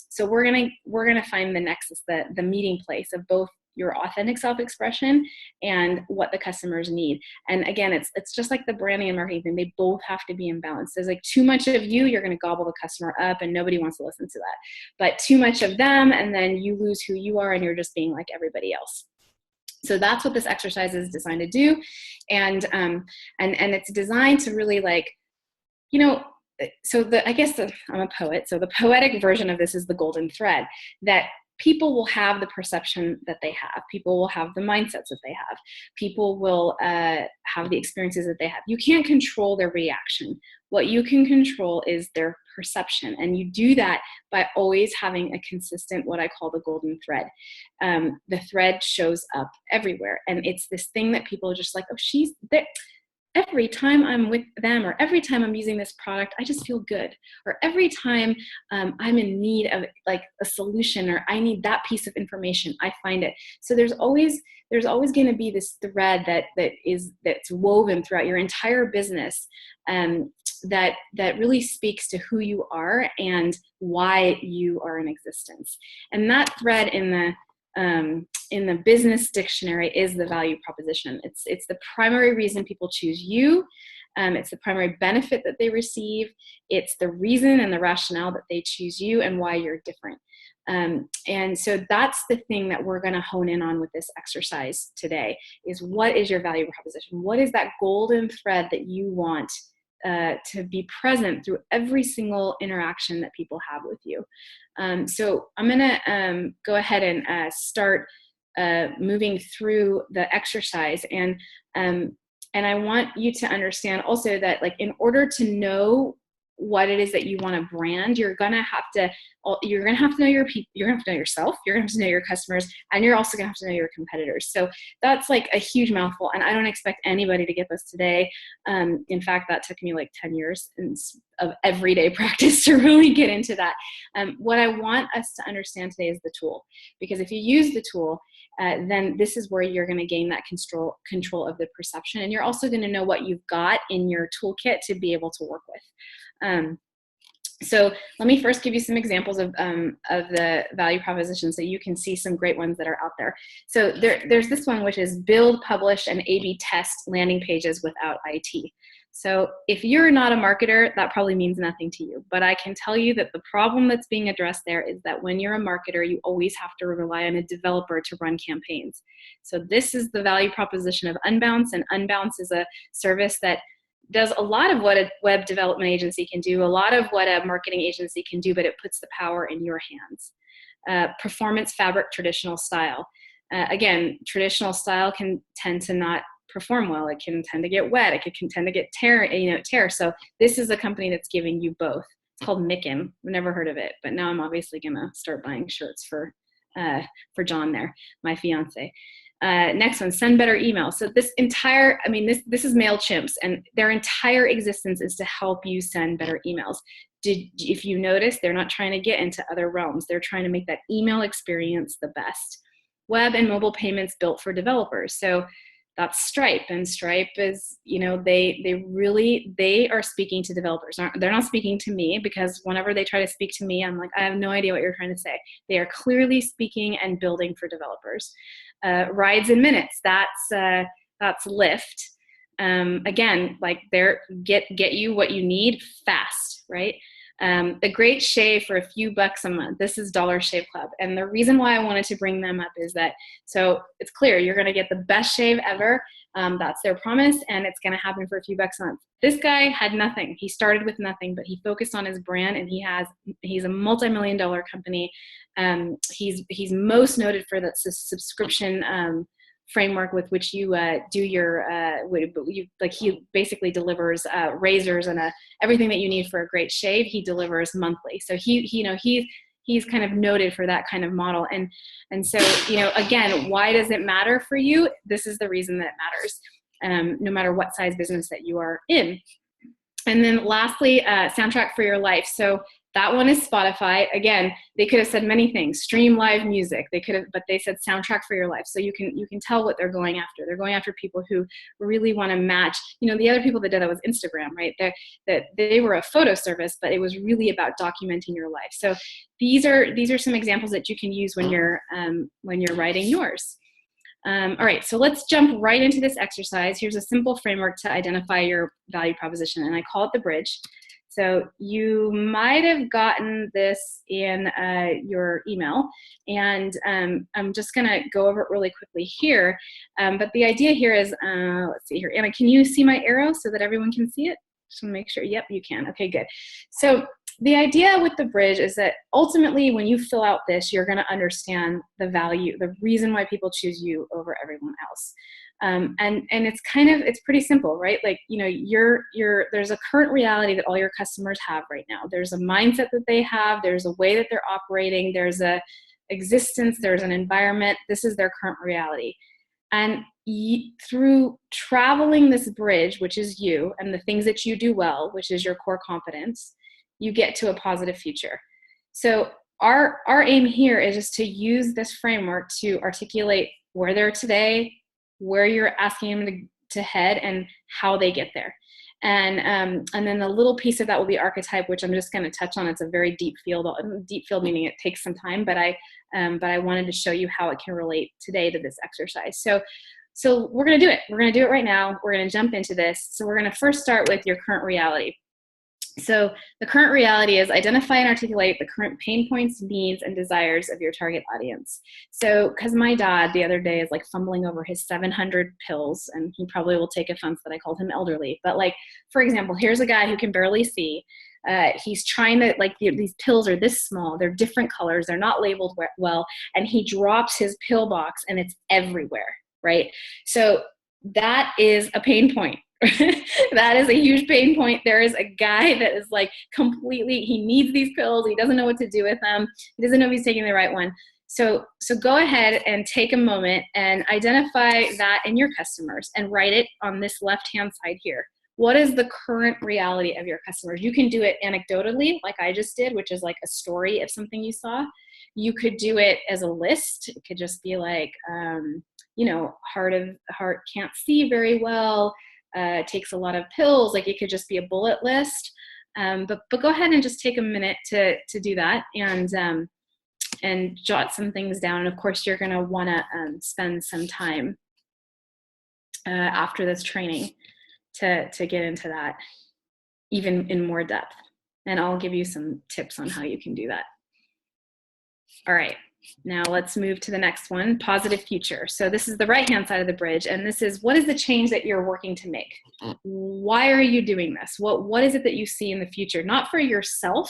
S2: So we're gonna find the nexus, the meeting place of both your authentic self-expression and what the customers need. And again, it's just like the branding and marketing thing. They both have to be in balance. There's like too much of you, you're going to gobble the customer up and nobody wants to listen to that. But too much of them, and then you lose who you are and you're just being like everybody else. So that's what this exercise is designed to do. And it's designed to really like, I'm a poet. So the poetic version of this is the golden thread, that people will have the perception that they have. People will have the mindsets that they have. People will have the experiences that they have. You can't control their reaction. What you can control is their perception. And you do that by always having a consistent, what I call the golden thread. The thread shows up everywhere. And it's this thing that people are just like, oh, she's there. Every time I'm with them, or every time I'm using this product, I just feel good. Or every time I'm in need of like a solution, or I need that piece of information, I find it. So there's always going to be this thread that's woven throughout your entire business, that really speaks to who you are and why you are in existence. And that thread in the business dictionary is the value proposition. It's the primary reason people choose you. It's the primary benefit that they receive. It's the reason and the rationale that they choose you and why you're different. And so that's the thing that we're going to hone in on with this exercise today, is what is your value proposition? What is that golden thread that you want to be present through every single interaction that people have with you? So I'm going to go ahead and start moving through the exercise. And I want you to understand also that, like, in order to know what it is that you want to brand, you're going to have to know your people, you're going to have to know yourself, you're going to have to know your customers, and you're also going to have to know your competitors. So that's like a huge mouthful, and I don't expect anybody to get this today. In fact, that took me like 10 years of everyday practice to really get into that. What I want us to understand today is the tool, because if you use the tool, then this is where you're going to gain that control of the perception, and you're also going to know what you've got in your toolkit to be able to work with. So let me first give you some examples of the value proposition, so you can see some great ones that are out there. So there's this one, which is build, publish, and A/B test landing pages without IT. So if you're not a marketer, that probably means nothing to you. But I can tell you that the problem that's being addressed there is that when you're a marketer, you always have to rely on a developer to run campaigns. So this is the value proposition of Unbounce, and Unbounce is a service that does a lot of what a web development agency can do, a lot of what a marketing agency can do, but it puts the power in your hands. Performance fabric, traditional style. Again, traditional style can tend to not perform well. It can tend to get wet. It can tend to get tear. So this is a company that's giving you both. It's called Micken. I've never heard of it, but now I'm obviously gonna start buying shirts for John there, my fiance. Next one, send better email. So this entire, this is MailChimp's, and their entire existence is to help you send better emails. If you notice, they're not trying to get into other realms. They're trying to make that email experience the best. Web and mobile payments built for developers. So that's Stripe, and Stripe is, they are speaking to developers. They're not speaking to me, because whenever they try to speak to me, I'm like, I have no idea what you're trying to say. They are clearly speaking and building for developers. Rides and minutes, that's Lyft. Again, like get you what you need fast, right? A great shave for a few bucks a month. This is Dollar Shave Club. And the reason why I wanted to bring them up is that, so it's clear, you're going to get the best shave ever. That's their promise, and it's going to happen for a few bucks a month. This guy had nothing. He started with nothing, but he focused on his brand, and he's a multi-million-dollar company. He's most noted for that subscription framework with which you do your he basically delivers razors and everything that you need for a great shave. He delivers monthly, so he's kind of noted for that kind of model. And so, again, why does it matter for you? This is the reason that it matters, no matter what size business that you are in. And then lastly, soundtrack for your life. So that one is Spotify. Again, they could have said many things. Stream live music. But they said soundtrack for your life. So you can tell what they're going after. They're going after people who really want to match. The other people that did that was Instagram, right? They were a photo service, but it was really about documenting your life. So these are some examples that you can use when you're writing yours. All right, so let's jump right into this exercise. Here's a simple framework to identify your value proposition, and I call it the bridge. So you might have gotten this in your email, and I'm just going to go over it really quickly here. But the idea here is, let's see here. Anna, can you see my arrow so that everyone can see it? Just want to make sure. Yep, you can. Okay, good. So the idea with the bridge is that ultimately when you fill out this, you're going to understand the value, the reason why people choose you over everyone else. And it's pretty simple, right? Like, you know, there's a current reality that all your customers have right now. There's a mindset that they have. There's a way that they're operating. There's a existence. There's an environment. This is their current reality. And through traveling this bridge, which is you and the things that you do well, which is your core competence, you get to a positive future. So our aim here is just to use this framework to articulate where they're today, where you're asking them to head, and how they get there. And then the little piece of that will be archetype, which I'm just going to touch on. It's a very deep field meaning it takes some time, but I wanted to show you how it can relate today to this exercise. So we're going to do it. We're going to do it right now. We're going to jump into this. So we're going to first start with your current reality. So the current reality is identify and articulate the current pain points, needs, and desires of your target audience. So, because my dad the other day is like fumbling over his 700 pills, and he probably will take offense that I called him elderly. But like, for example, here's a guy who can barely see. He's trying to, like, these pills are this small. They're different colors. They're not labeled well. And he drops his pill box and it's everywhere, right? So that is a pain point. That is a huge pain point. There is a guy that is like completely, he needs these pills. He doesn't know what to do with them. He doesn't know if he's taking the right one. So go ahead and take a moment and identify that in your customers and write it on this left-hand side here. What is the current reality of your customers? You can do it anecdotally, like I just did, which is like a story of something you saw. You could do it as a list. It could just be like, heart can't see very well, takes a lot of pills. Like, it could just be a bullet list. But go ahead and just take a minute to do that and jot some things down. And of course, you're going to want to spend some time after this training to get into that even in more depth. And I'll give you some tips on how you can do that. All right. Now let's move to the next one, positive future. So this is the right-hand side of the bridge, and this is, what is the change that you're working to make? Why are you doing this? What is it that you see in the future? Not for yourself.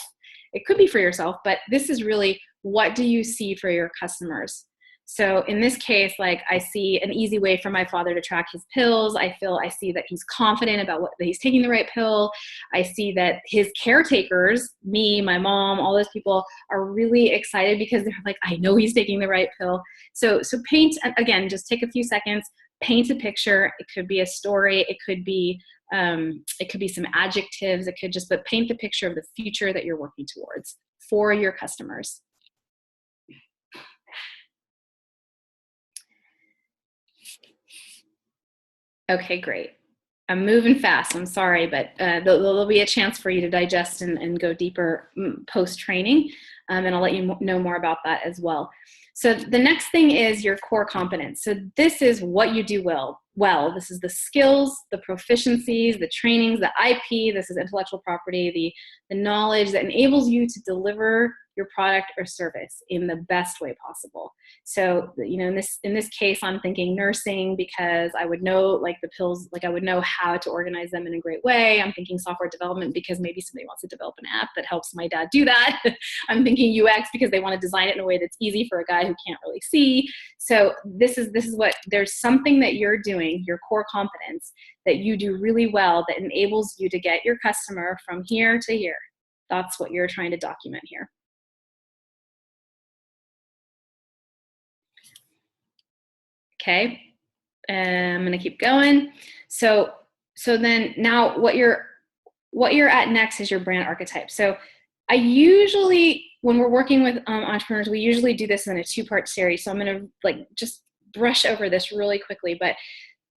S2: It could be for yourself, but this is really, what do you see for your customers? So in this case, like, I see an easy way for my father to track his pills. I see that he's confident about that he's taking the right pill. I see that his caretakers, me, my mom, all those people, are really excited because they're like, I know he's taking the right pill. So paint, again, just take a few seconds, paint a picture. It could be a story. It could be some adjectives. But paint the picture of the future that you're working towards for your customers. Okay, great. I'm moving fast. I'm sorry, but there'll be a chance for you to digest and go deeper post-training, and I'll let you know more about that as well. So the next thing is your core competence. So this is what you do well. This is the skills, the proficiencies, the trainings, the IP. This is intellectual property, the knowledge that enables you to deliver your product or service in the best way possible. So, in this case, I'm thinking nursing, because I would know, like, the pills, like, I would know how to organize them in a great way. I'm thinking software development because maybe somebody wants to develop an app that helps my dad do that. I'm thinking UX because they want to design it in a way that's easy for a guy who can't really see. So this is what, there's something that you're doing, your core competence, that you do really well that enables you to get your customer from here to here. That's what you're trying to document here. Okay, I'm going to keep going. So then now what you're at next is your brand archetype. So I usually, when we're working with entrepreneurs, we usually do this in a 2-part series. So I'm going to just brush over this really quickly. But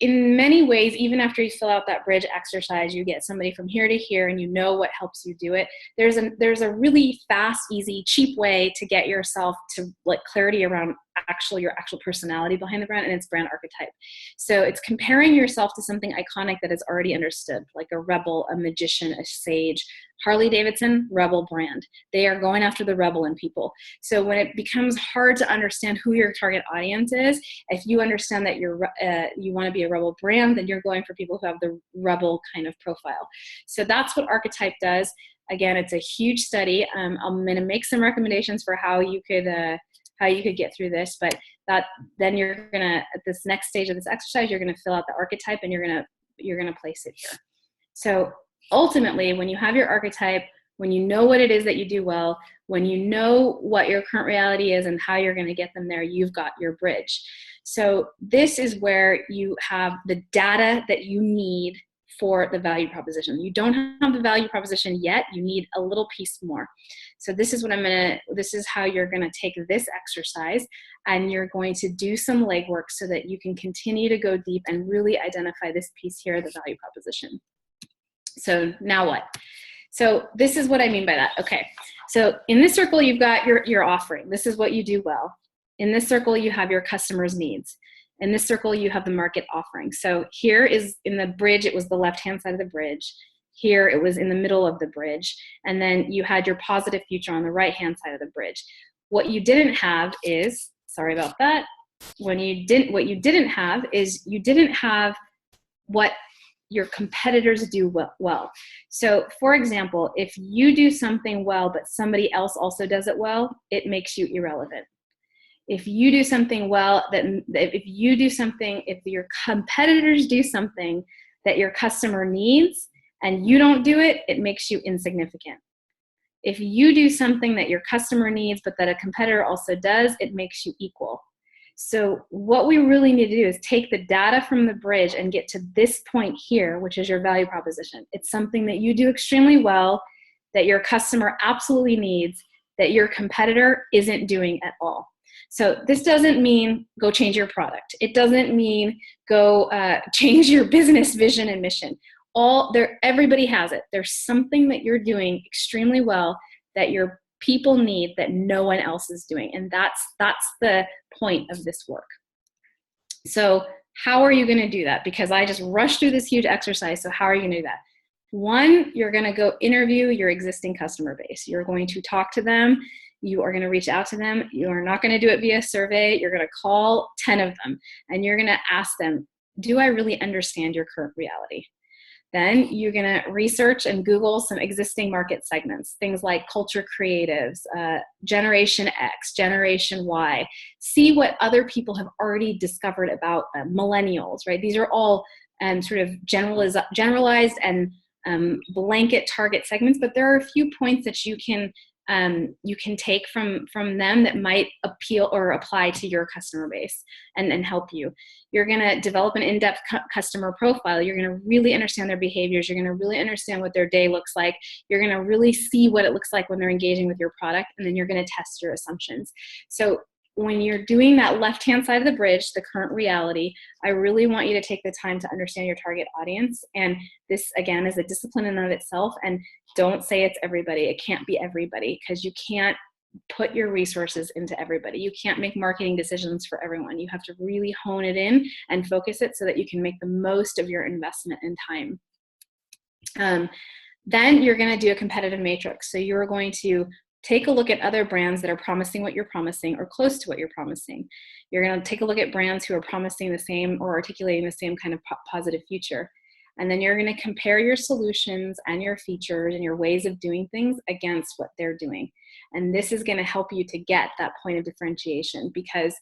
S2: in many ways, even after you fill out that bridge exercise, you get somebody from here to here, and you know what helps you do it. There's a really fast, easy, cheap way to get yourself to clarity around your actual personality behind the brand, and it's brand archetype. So it's comparing yourself to something iconic that is already understood, like a rebel, a magician, a sage. Harley Davidson, rebel brand. They are going after the rebel in people. So when it becomes hard to understand who your target audience is, if you understand that you want to be a rebel brand, then you're going for people who have the rebel kind of profile. So that's what archetype does. Again, it's a huge study. I'm going to make some recommendations for how you could get through this, but then you're gonna, at this next stage of this exercise, you're gonna fill out the archetype and you're gonna place it here. So ultimately, when you have your archetype, when you know what it is that you do well, when you know what your current reality is and how you're going to get them there, you've got your bridge. So this is where you have the data that you need for the value proposition. You don't have the value proposition yet. You need a little piece more. So this is how you're going to take this exercise, and you're going to do some legwork so that you can continue to go deep and really identify this piece here, the value proposition. So now what? So this is what I mean by that. Okay. So in this circle, you've got your offering. This is what you do well. In this circle, you have your customers' needs. In this circle, you have the market offering. So here is in the bridge, it was the left-hand side of the bridge. Here it was in the middle of the bridge. And then you had your positive future on the right-hand side of the bridge. What you didn't have is, sorry about that. What you didn't have is you didn't have what your competitors do well. So for example, if you do something well, but somebody else also does it well, it makes you irrelevant. If you do something well, if your competitors do something that your customer needs and you don't do it, it makes you insignificant. If you do something that your customer needs, but that a competitor also does, it makes you equal. So what we really need to do is take the data from the bridge and get to this point here, which is your value proposition. It's something that you do extremely well, that your customer absolutely needs, that your competitor isn't doing at all. So this doesn't mean go change your product. It doesn't mean go change your business vision and mission. Everybody has it. There's something that you're doing extremely well that your people need that no one else is doing. And that's the point of this work. So how are you going to do that? Because I just rushed through this huge exercise. So how are you going to do that? One, you're going to go interview your existing customer base. You're going to talk to them. You are going to reach out to them. You are not going to do it via survey. You're going to call 10 of them and you're going to ask them, do I really understand your current reality? Then you're going to research and Google some existing market segments, things like culture creatives, Generation X, Generation Y. See what other people have already discovered about millennials, right? These are all sort of generalized and blanket target segments, but there are a few points that you can take from them that might appeal or apply to your customer base and help you. You're going to develop an in-depth customer profile. You're going to really understand their behaviors. You're going to really understand what their day looks like. You're going to really see what it looks like when they're engaging with your product, and then you're going to test your assumptions. So when you're doing that left-hand side of the bridge, the current reality, I really want you to take the time to understand your target audience. And this, again, is a discipline in and of itself. And don't say it's everybody. It can't be everybody, because you can't put your resources into everybody. You can't make marketing decisions for everyone. You have to really hone it in and focus it so that you can make the most of your investment and time. Then you're going to do a competitive matrix. So you're going to take a look at other brands that are promising what you're promising or close to what you're promising. You're going to take a look at brands who are promising the same or articulating the same kind of positive future. And then you're going to compare your solutions and your features and your ways of doing things against what they're doing. And this is going to help you to get that point of differentiation, because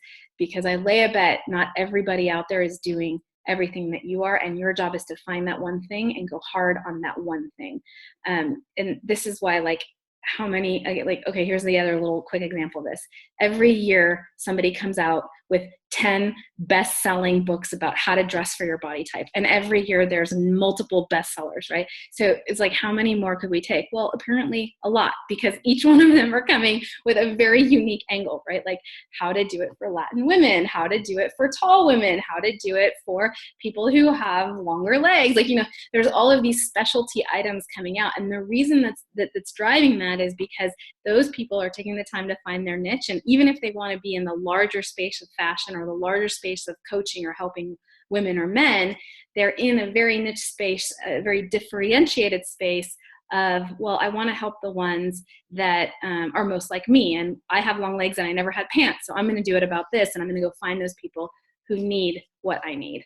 S2: I lay a bet not everybody out there is doing everything that you are, and your job is to find that one thing and go hard on that one thing. And this is why, okay, here's the other little quick example of this. Every year, somebody comes out with 10 best-selling books about how to dress for your body type. And every year there's multiple bestsellers, right? So it's like, how many more could we take? Well, apparently a lot, because each one of them are coming with a very unique angle, right? Like how to do it for Latin women, how to do it for tall women, how to do it for people who have longer legs. Like, there's all of these specialty items coming out. And the reason that's driving that is because those people are taking the time to find their niche. And even if they want to be in the larger space of fashion or the larger space of coaching or helping women or men, they're in a very niche space, a very differentiated space of, well, I want to help the ones that are most like me. And I have long legs and I never had pants. So I'm going to do it about this. And I'm going to go find those people who need what I need.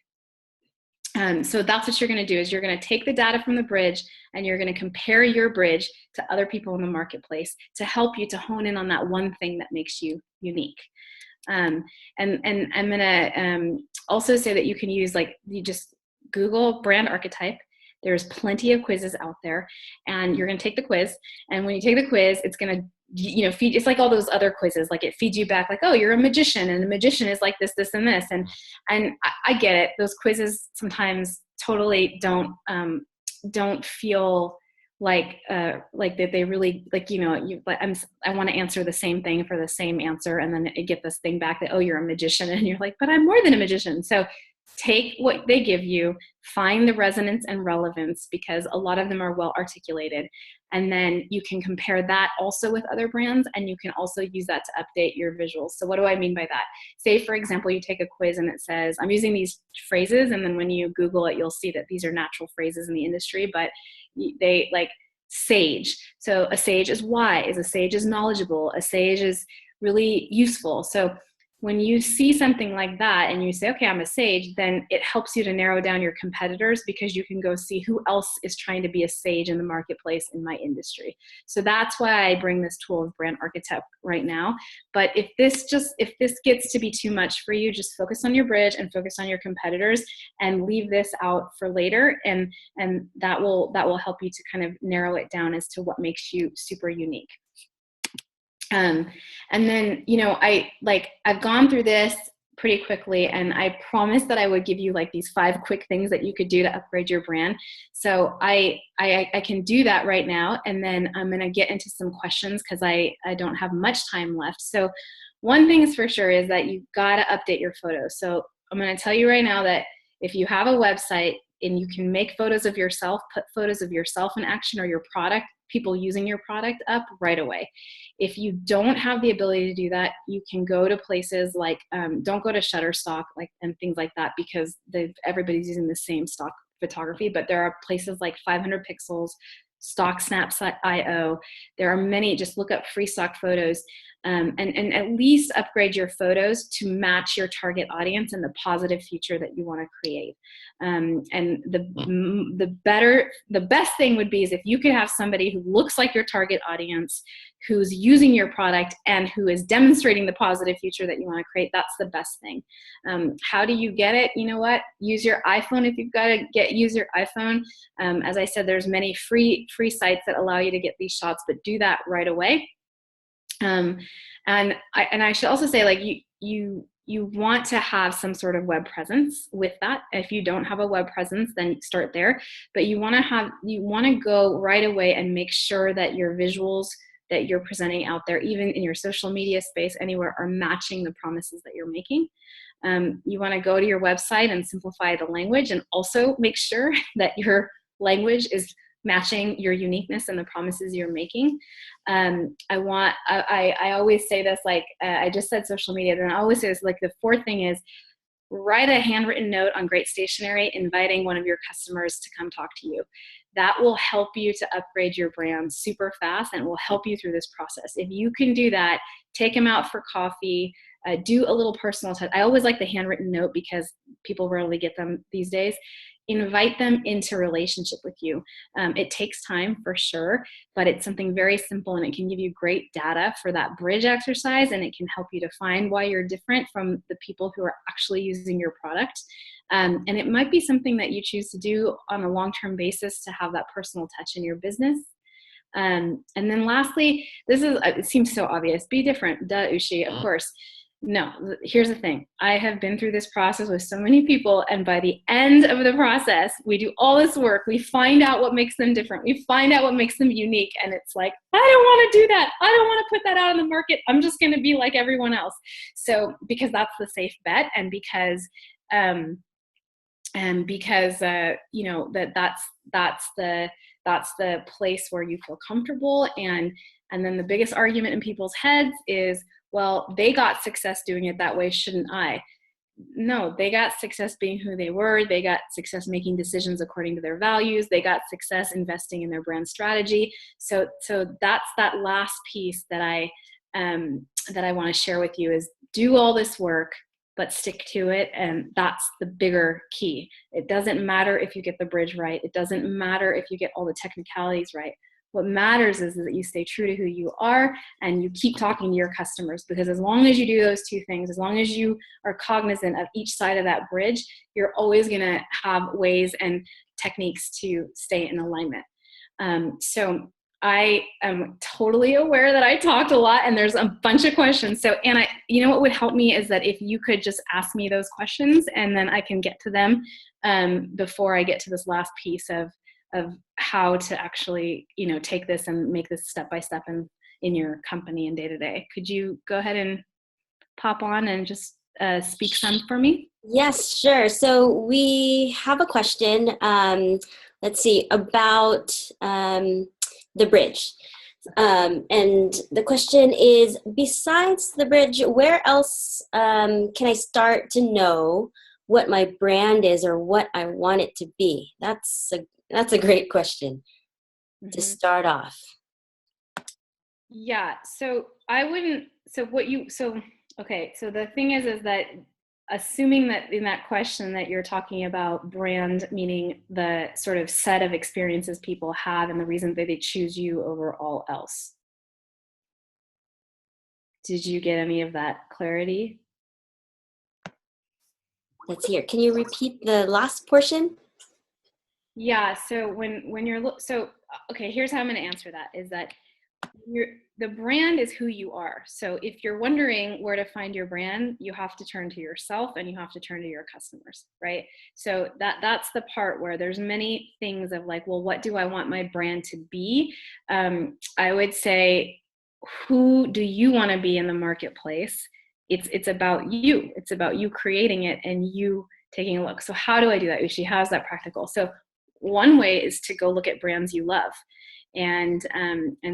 S2: So that's what you're going to do, is you're going to take the data from the bridge and you're going to compare your bridge to other people in the marketplace to help you to hone in on that one thing that makes you unique. And I'm going to also say that you can use, like, you just Google brand archetype. There's plenty of quizzes out there, and you're going to take the quiz. And when you take the quiz, it's going to, feed, it's like all those other quizzes, like it feeds you back like, oh, you're a magician, and a magician is like this, this, and this. And I get it. Those quizzes sometimes totally don't feel like that they really, like, I want to answer the same thing for the same answer. And then you get this thing back that, oh, you're a magician. And you're like, but I'm more than a magician. So take what they give you, find the resonance and relevance, because a lot of them are well articulated. And then you can compare that also with other brands, and you can also use that to update your visuals. So what do I mean by that? Say, for example, you take a quiz and it says, I'm using these phrases, and then when you Google it, you'll see that these are natural phrases in the industry, but they, like, sage. So a sage is wise, a sage is knowledgeable, a sage is really useful. So when you see something like that and you say, okay, I'm a sage, then it helps you to narrow down your competitors, because you can go see who else is trying to be a sage in the marketplace in my industry. So that's why I bring this tool of brand archetype right now. But if this gets to be too much for you, just focus on your bridge and focus on your competitors and leave this out for later. And that will help you to kind of narrow it down as to what makes you super unique. And then, I've gone through this pretty quickly, and I promised that I would give you like these 5 quick things that you could do to upgrade your brand. So I can do that right now. And then I'm going to get into some questions, because I don't have much time left. So one thing is for sure is that you've got to update your photos. So I'm going to tell you right now that if you have a website and you can make photos of yourself, put photos of yourself in action or your product, people using your product up right away. If you don't have the ability to do that, you can go to places like, don't go to Shutterstock and things like that, because everybody's using the same stock photography, but there are places like 500 Pixels, StockSnap.io. There are many. Just look up free stock photos, and at least upgrade your photos to match your target audience and the positive future that you want to create. And the best thing would be is if you could have somebody who looks like your target audience, who's using your product and who is demonstrating the positive future that you want to create. That's the best thing. How do you get it? You know what? Use your iPhone. If you've got to use your iPhone. As I said, there's many free sites that allow you to get these shots, but do that right away. And I should also say, like, you want to have some sort of web presence with that. If you don't have a web presence, then start there. But you want to go right away and make sure that your visuals that you're presenting out there, even in your social media space, anywhere, are matching the promises that you're making. You want to go to your website and simplify the language, and also make sure that your language is matching your uniqueness and the promises you're making. I always say this, like, I just said social media, then I always say this, like, the 4th thing is write a handwritten note on great stationery inviting one of your customers to come talk to you. That will help you to upgrade your brand super fast, and it will help you through this process. If you can do that, take them out for coffee, do a little personal touch. I always like the handwritten note because people rarely get them these days. Invite them into relationship with you. It takes time for sure, but it's something very simple, and it can give you great data for that bridge exercise, and it can help you to find why you're different from the people who are actually using your product. And it might be something that you choose to do on a long-term basis to have that personal touch in your business. And then lastly, it seems so obvious, be different. Duh, Ushi, of course. No, here's the thing. I have been through this process with so many people, and by the end of the process, we do all this work. We find out what makes them different. We find out what makes them unique, and it's like, I don't want to do that. I don't want to put that out in the market. I'm just going to be like everyone else. So, because that's the safe bet, and because you know that's the place where you feel comfortable. And then the biggest argument in people's heads is, well, they got success doing it that way, shouldn't I? No, they got success being who they were. They got success making decisions according to their values. They got success investing in their brand strategy. So that's that last piece that I want to share with you is do all this work, but stick to it. And that's the bigger key. It doesn't matter if you get the bridge right. It doesn't matter if you get all the technicalities right. What matters is that you stay true to who you are and you keep talking to your customers, because as long as you do those two things, as long as you are cognizant of each side of that bridge, you're always going to have ways and techniques to stay in alignment. So I am totally aware that I talked a lot and there's a bunch of questions. So, Anna, you know what would help me is that if you could just ask me those questions and then I can get to them before I get to this last piece of how to actually, you know, take this and make this step by step in your company and day to day. Could you go ahead and pop on and just speak some for me?
S3: Yes, sure. So we have a question, let's see, about the bridge. And the question is, besides the bridge, where else can I start to know what my brand is or what I want it to be? That's a great question to start off.
S2: Yeah. So I wouldn't, okay. So the thing is that assuming that in that question that you're talking about brand, meaning the sort of set of experiences people have and the reason that they choose you over all else. Did you get any of that clarity?
S3: Let's hear. Can you repeat the last portion?
S2: Yeah. So when you're okay, here's how I'm going to answer that. Is that the brand is who you are. So if you're wondering where to find your brand, you have to turn to yourself and you have to turn to your customers, right? So that's the part where there's many things of like, well, what do I want my brand to be? I would say, who do you want to be in the marketplace? It's about you. It's about you creating it and you taking a look. So how do I do that, Ushi? How is that practical? So one way is to go look at brands you love and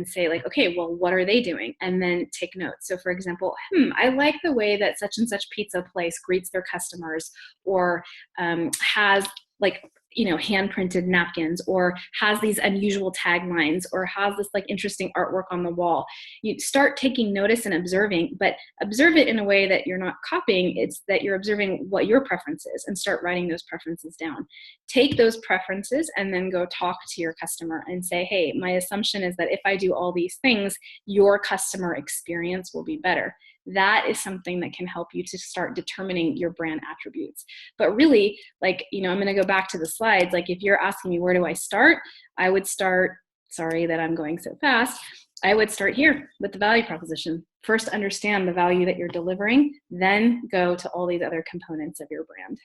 S2: say like, okay, well, what are they doing? And then take notes. So for example, I like the way that such and such pizza place greets their customers, or has like, you know, hand printed napkins, or has these unusual taglines, or has this like interesting artwork on the wall. You start taking notice and observing, but observe it in a way that you're not copying. It's that you're observing what your preference is and start writing those preferences down. Take those preferences and then go talk to your customer and say, hey, my assumption is that if I do all these things, your customer experience will be better. That is something that can help you to start determining your brand attributes. But really, like, you know, I'm going to go back to the slides. Like, if you're asking me, where do I start? I would start, sorry that I'm going so fast. I would start here with the value proposition. First, understand the value that you're delivering, then go to all these other components of your brand.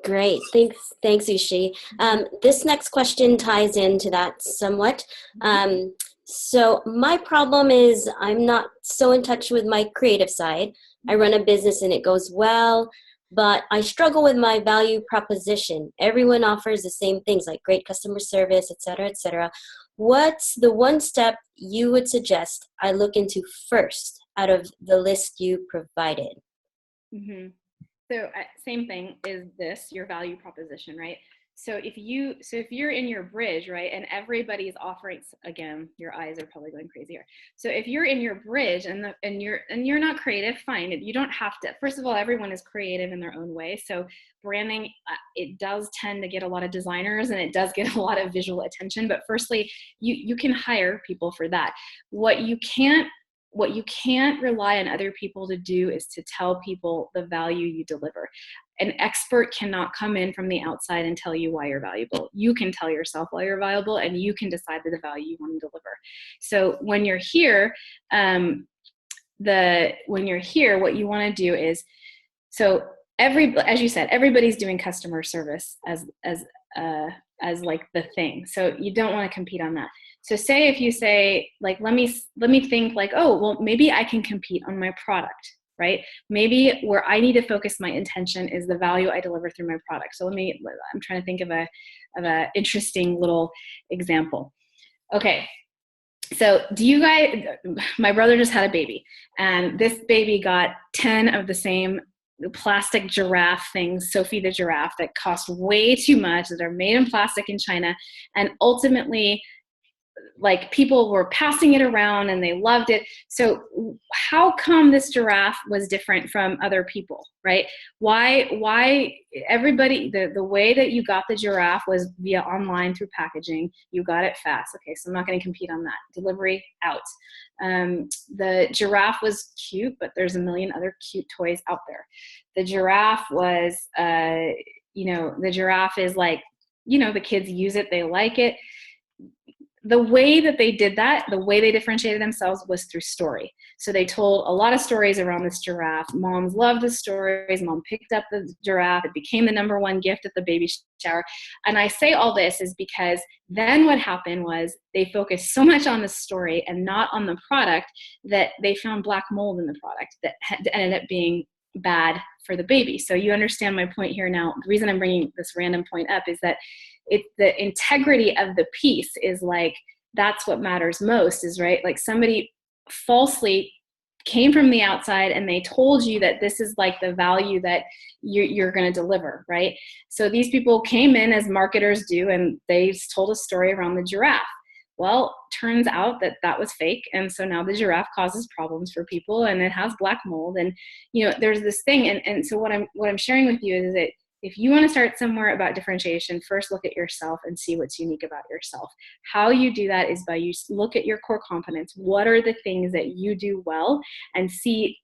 S3: Great. Thanks, Ushi. This next question ties into that somewhat. So my problem is I'm not so in touch with my creative side. I run a business and it goes well, but I struggle with my value proposition. Everyone offers the same things like great customer service, et cetera, et cetera. What's the one step you would suggest I look into first out of the list you provided?
S2: So same thing is this, your value proposition, right? So if you're in your bridge, right, and everybody's offering, again, your eyes are probably going crazy here. So if you're in your bridge and you're not creative, fine. You don't have to. First of all, everyone is creative in their own way. So branding, it does tend to get a lot of designers and it does get a lot of visual attention. But firstly, you can hire people for that. What you can't rely on other people to do is to tell people the value you deliver. An expert cannot come in from the outside and tell you why you're valuable. You can tell yourself why you're valuable and you can decide the value you want to deliver. So when you're here, when you're here, what you want to do is, so as you said, everybody's doing customer service as like the thing. So you don't want to compete on that. So say if you say like, let me think like, oh, well, maybe I can compete on my product, right? Maybe where I need to focus my intention is the value I deliver through my product. So I'm trying to think of a interesting little example. Okay. So my brother just had a baby, and this baby got 10 of the same plastic giraffe things, Sophie the giraffe, that cost way too much, that are made in plastic in China. And ultimately, like, people were passing it around and they loved it. So how come this giraffe was different from other people, right? Why everybody, the way that you got the giraffe was via online through packaging. You got it fast. Okay, so I'm not going to compete on that. Delivery out. The giraffe was cute, but there's a million other cute toys out there. The giraffe was, the giraffe is like, the kids use it, they like it. The way that they did that, the way they differentiated themselves, was through story. So they told a lot of stories around this giraffe. Moms loved the stories. Mom picked up the giraffe. It became the #1 gift at the baby shower. And I say all this is because then what happened was they focused so much on the story and not on the product that they found black mold in the product that ended up being bad for the baby. So you understand my point here now. The reason I'm bringing this random point up is that the integrity of the piece is like, that's what matters most, is right. Like, somebody falsely came from the outside and they told you that this is like the value that you're going to deliver, right? So these people came in, as marketers do, and they told a story around the giraffe. Well, turns out that was fake. And so now the giraffe causes problems for people, and it has black mold. And, there's this thing. And so what I'm sharing with you is that if you want to start somewhere about differentiation, first look at yourself and see what's unique about yourself. How you do that is by you look at your core competence. What are the things that you do well, and see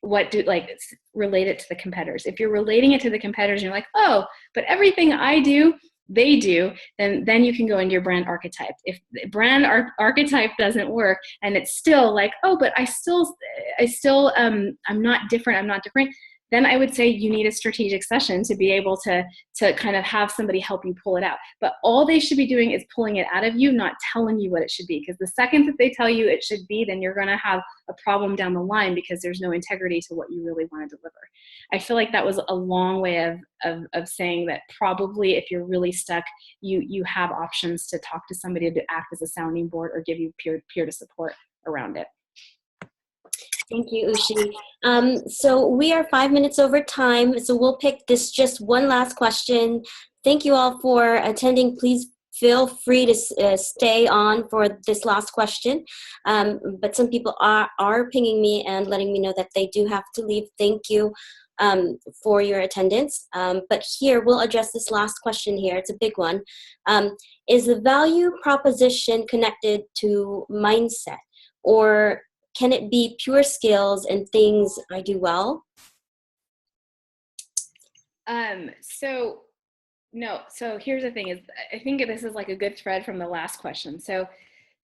S2: relate it to the competitors. If you're relating it to the competitors and you're like, oh, but everything I do, they do, then you can go into your brand archetype. If the brand archetype doesn't work and it's still like, oh, but I still I'm not different, then I would say you need a strategic session to be able to kind of have somebody help you pull it out. But all they should be doing is pulling it out of you, not telling you what it should be. Because the second that they tell you it should be, then you're going to have a problem down the line, because there's no integrity to what you really want to deliver. I feel like that was a long way of saying that probably if you're really stuck, you have options to talk to somebody to act as a sounding board or give you peer to support around it.
S3: Thank you, Ushi. So we are 5 minutes over time, so we'll pick this just one last question. Thank you all for attending. Please feel free to stay on for this last question. But some people are pinging me and letting me know that they do have to leave. Thank you for your attendance. But here, we'll address this last question here. It's a big one. Is the value proposition connected to mindset, or can it be pure skills and things I do well?
S2: So here's the thing is, I think this is like a good thread from the last question. So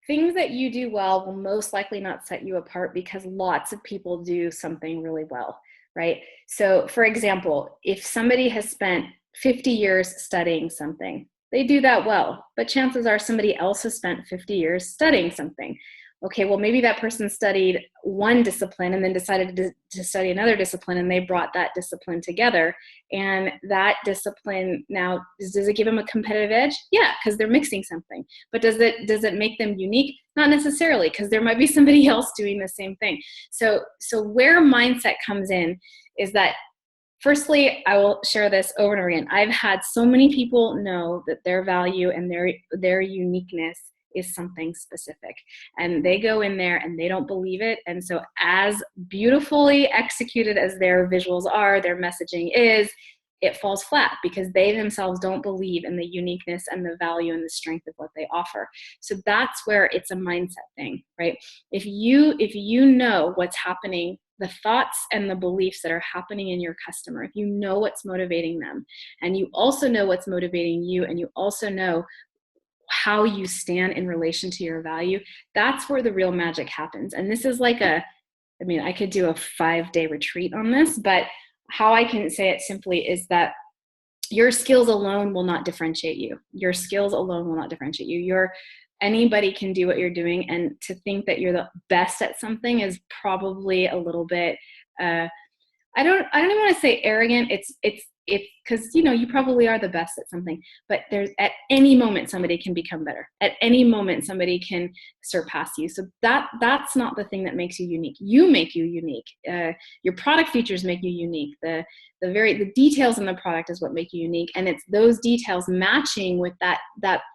S2: things that you do well will most likely not set you apart, because lots of people do something really well, right? So for example, if somebody has spent 50 years studying something, they do that well, but chances are somebody else has spent 50 years studying something. Okay, well, maybe that person studied one discipline and then decided to study another discipline, and they brought that discipline together. And that discipline now, does it give them a competitive edge? Yeah, because they're mixing something. But does it make them unique? Not necessarily, because there might be somebody else doing the same thing. So where mindset comes in is that, firstly, I will share this over and over again. I've had so many people know that their value and their uniqueness is something specific, and they go in there and they don't believe it. And so as beautifully executed as their visuals are, their messaging is, it falls flat because they themselves don't believe in the uniqueness and the value and the strength of what they offer. So that's where it's a mindset thing, right? If you know what's happening, the thoughts and the beliefs that are happening in your customer, if you know what's motivating them, and you also know what's motivating you, and you also know how you stand in relation to your value, that's where the real magic happens. And this is like I mean, I could do a 5-day retreat on this, but how I can say it simply is that your skills alone will not differentiate you. Your skills alone will not differentiate you. Anybody can do what you're doing, and to think that you're the best at something is probably a little bit, I don't even want to say arrogant. It's because, you know, you probably are the best at something, but there's, at any moment somebody can become better. At any moment somebody can surpass you. So that's not the thing that makes you unique. You make you unique. Your product features make you unique. The details in the product is what make you unique, and it's those details matching with that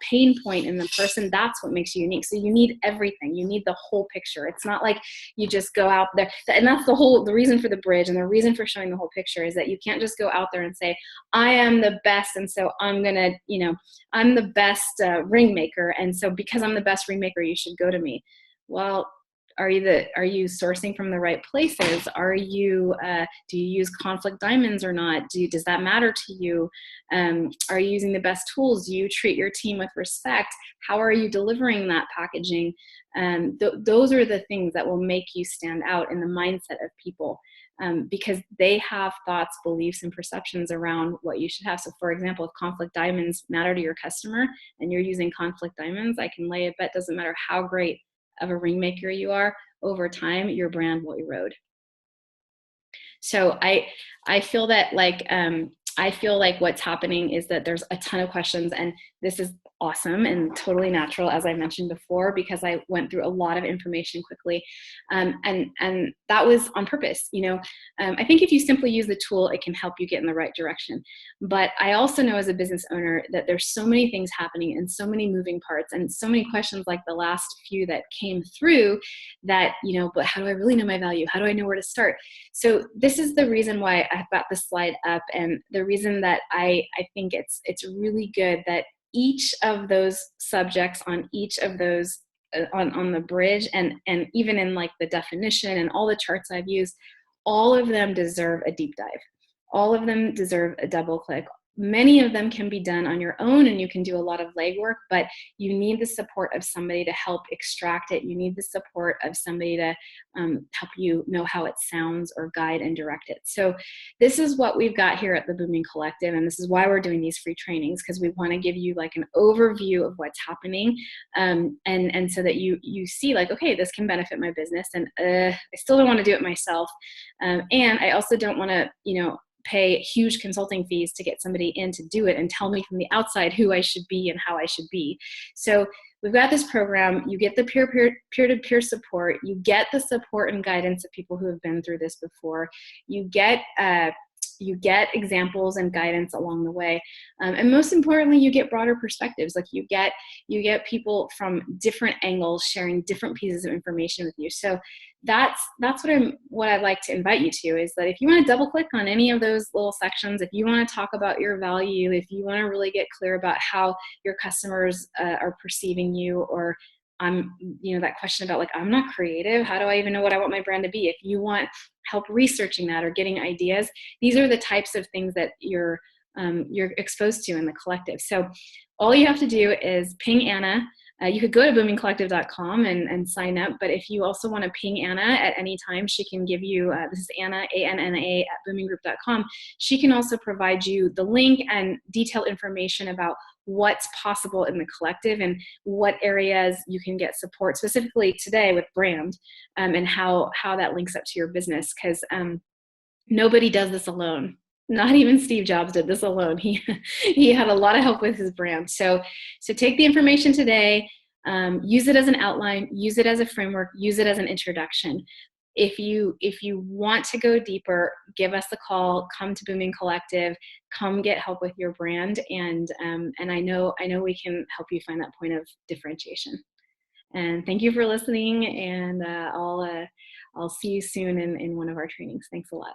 S2: pain point in the person. That's what makes you unique. So you need everything. You need the whole picture. It's not like you just go out there, and that's the reason for the bridge, and the reason for showing the whole picture is that you can't just go out there and say, I am the best, and so I'm gonna, you know, I'm the best ring maker, and so because I'm the best ring maker, you should go to me. Well, are you sourcing from the right places? Are you do you use conflict diamonds or not? Does that matter to you? Are you using the best tools? Do you treat your team with respect? How are you delivering that packaging? Those are the things that will make you stand out in the mindset of people, because they have thoughts, beliefs, and perceptions around what you should have. So for example, if conflict diamonds matter to your customer and you're using conflict diamonds, I can lay a bet, doesn't matter how great of a ring maker you are, over time your brand will erode. So I feel that what's happening is that there's a ton of questions, and this is awesome and totally natural, as I mentioned before, because I went through a lot of information quickly, and that was on purpose. You know, I think if you simply use the tool, it can help you get in the right direction. But I also know as a business owner that there's so many things happening and so many moving parts and so many questions like the last few that came through that, you know, but how do I really know my value? How do I know where to start? So this is the reason why I've got this slide up, and the reason that I think it's really good that each of those subjects on each of those on the bridge, and even in like the definition and all the charts I've used, all of them deserve a deep dive. All of them deserve a double click. Many of them can be done on your own, and you can do a lot of legwork, but you need the support of somebody to help extract it. You need the support of somebody to help you know how it sounds or guide and direct it. So this is what we've got here at the Booming Collective, and this is why we're doing these free trainings, because we want to give you like an overview of what's happening, and so that you see like, okay, this can benefit my business, and I still don't want to do it myself, and I also don't want to, you know, pay huge consulting fees to get somebody in to do it and tell me from the outside who I should be and how I should be. So we've got this program. You get the peer-to-peer support. You get the support and guidance of people who have been through this before. You get examples and guidance along the way, and most importantly, you get broader perspectives. Like you get people from different angles sharing different pieces of information with you. So that's what I'd like to invite you to, is that if you want to double click on any of those little sections, if you want to talk about your value, if you want to really get clear about how your customers are perceiving you, or that question about like, I'm not creative, how do I even know what I want my brand to be? If you want help researching that or getting ideas, these are the types of things that you're exposed to in the collective. So all you have to do is ping Anna. You could go to boomingcollective.com and sign up, but if you also want to ping Anna at any time, she can give you, this is Anna, ANNA, at boominggroup.com. She can also provide you the link and detailed information about what's possible in the collective and what areas you can get support, specifically today with brand, and how that links up to your business, because nobody does this alone. Not even Steve Jobs did this alone. He had a lot of help with his brand. So take the information today, use it as an outline, use it as a framework, use it as an introduction. If you want to go deeper, give us a call, come to Booming Collective, come get help with your brand, and I know we can help you find that point of differentiation. And thank you for listening, and I'll see you soon in one of our trainings. Thanks a lot.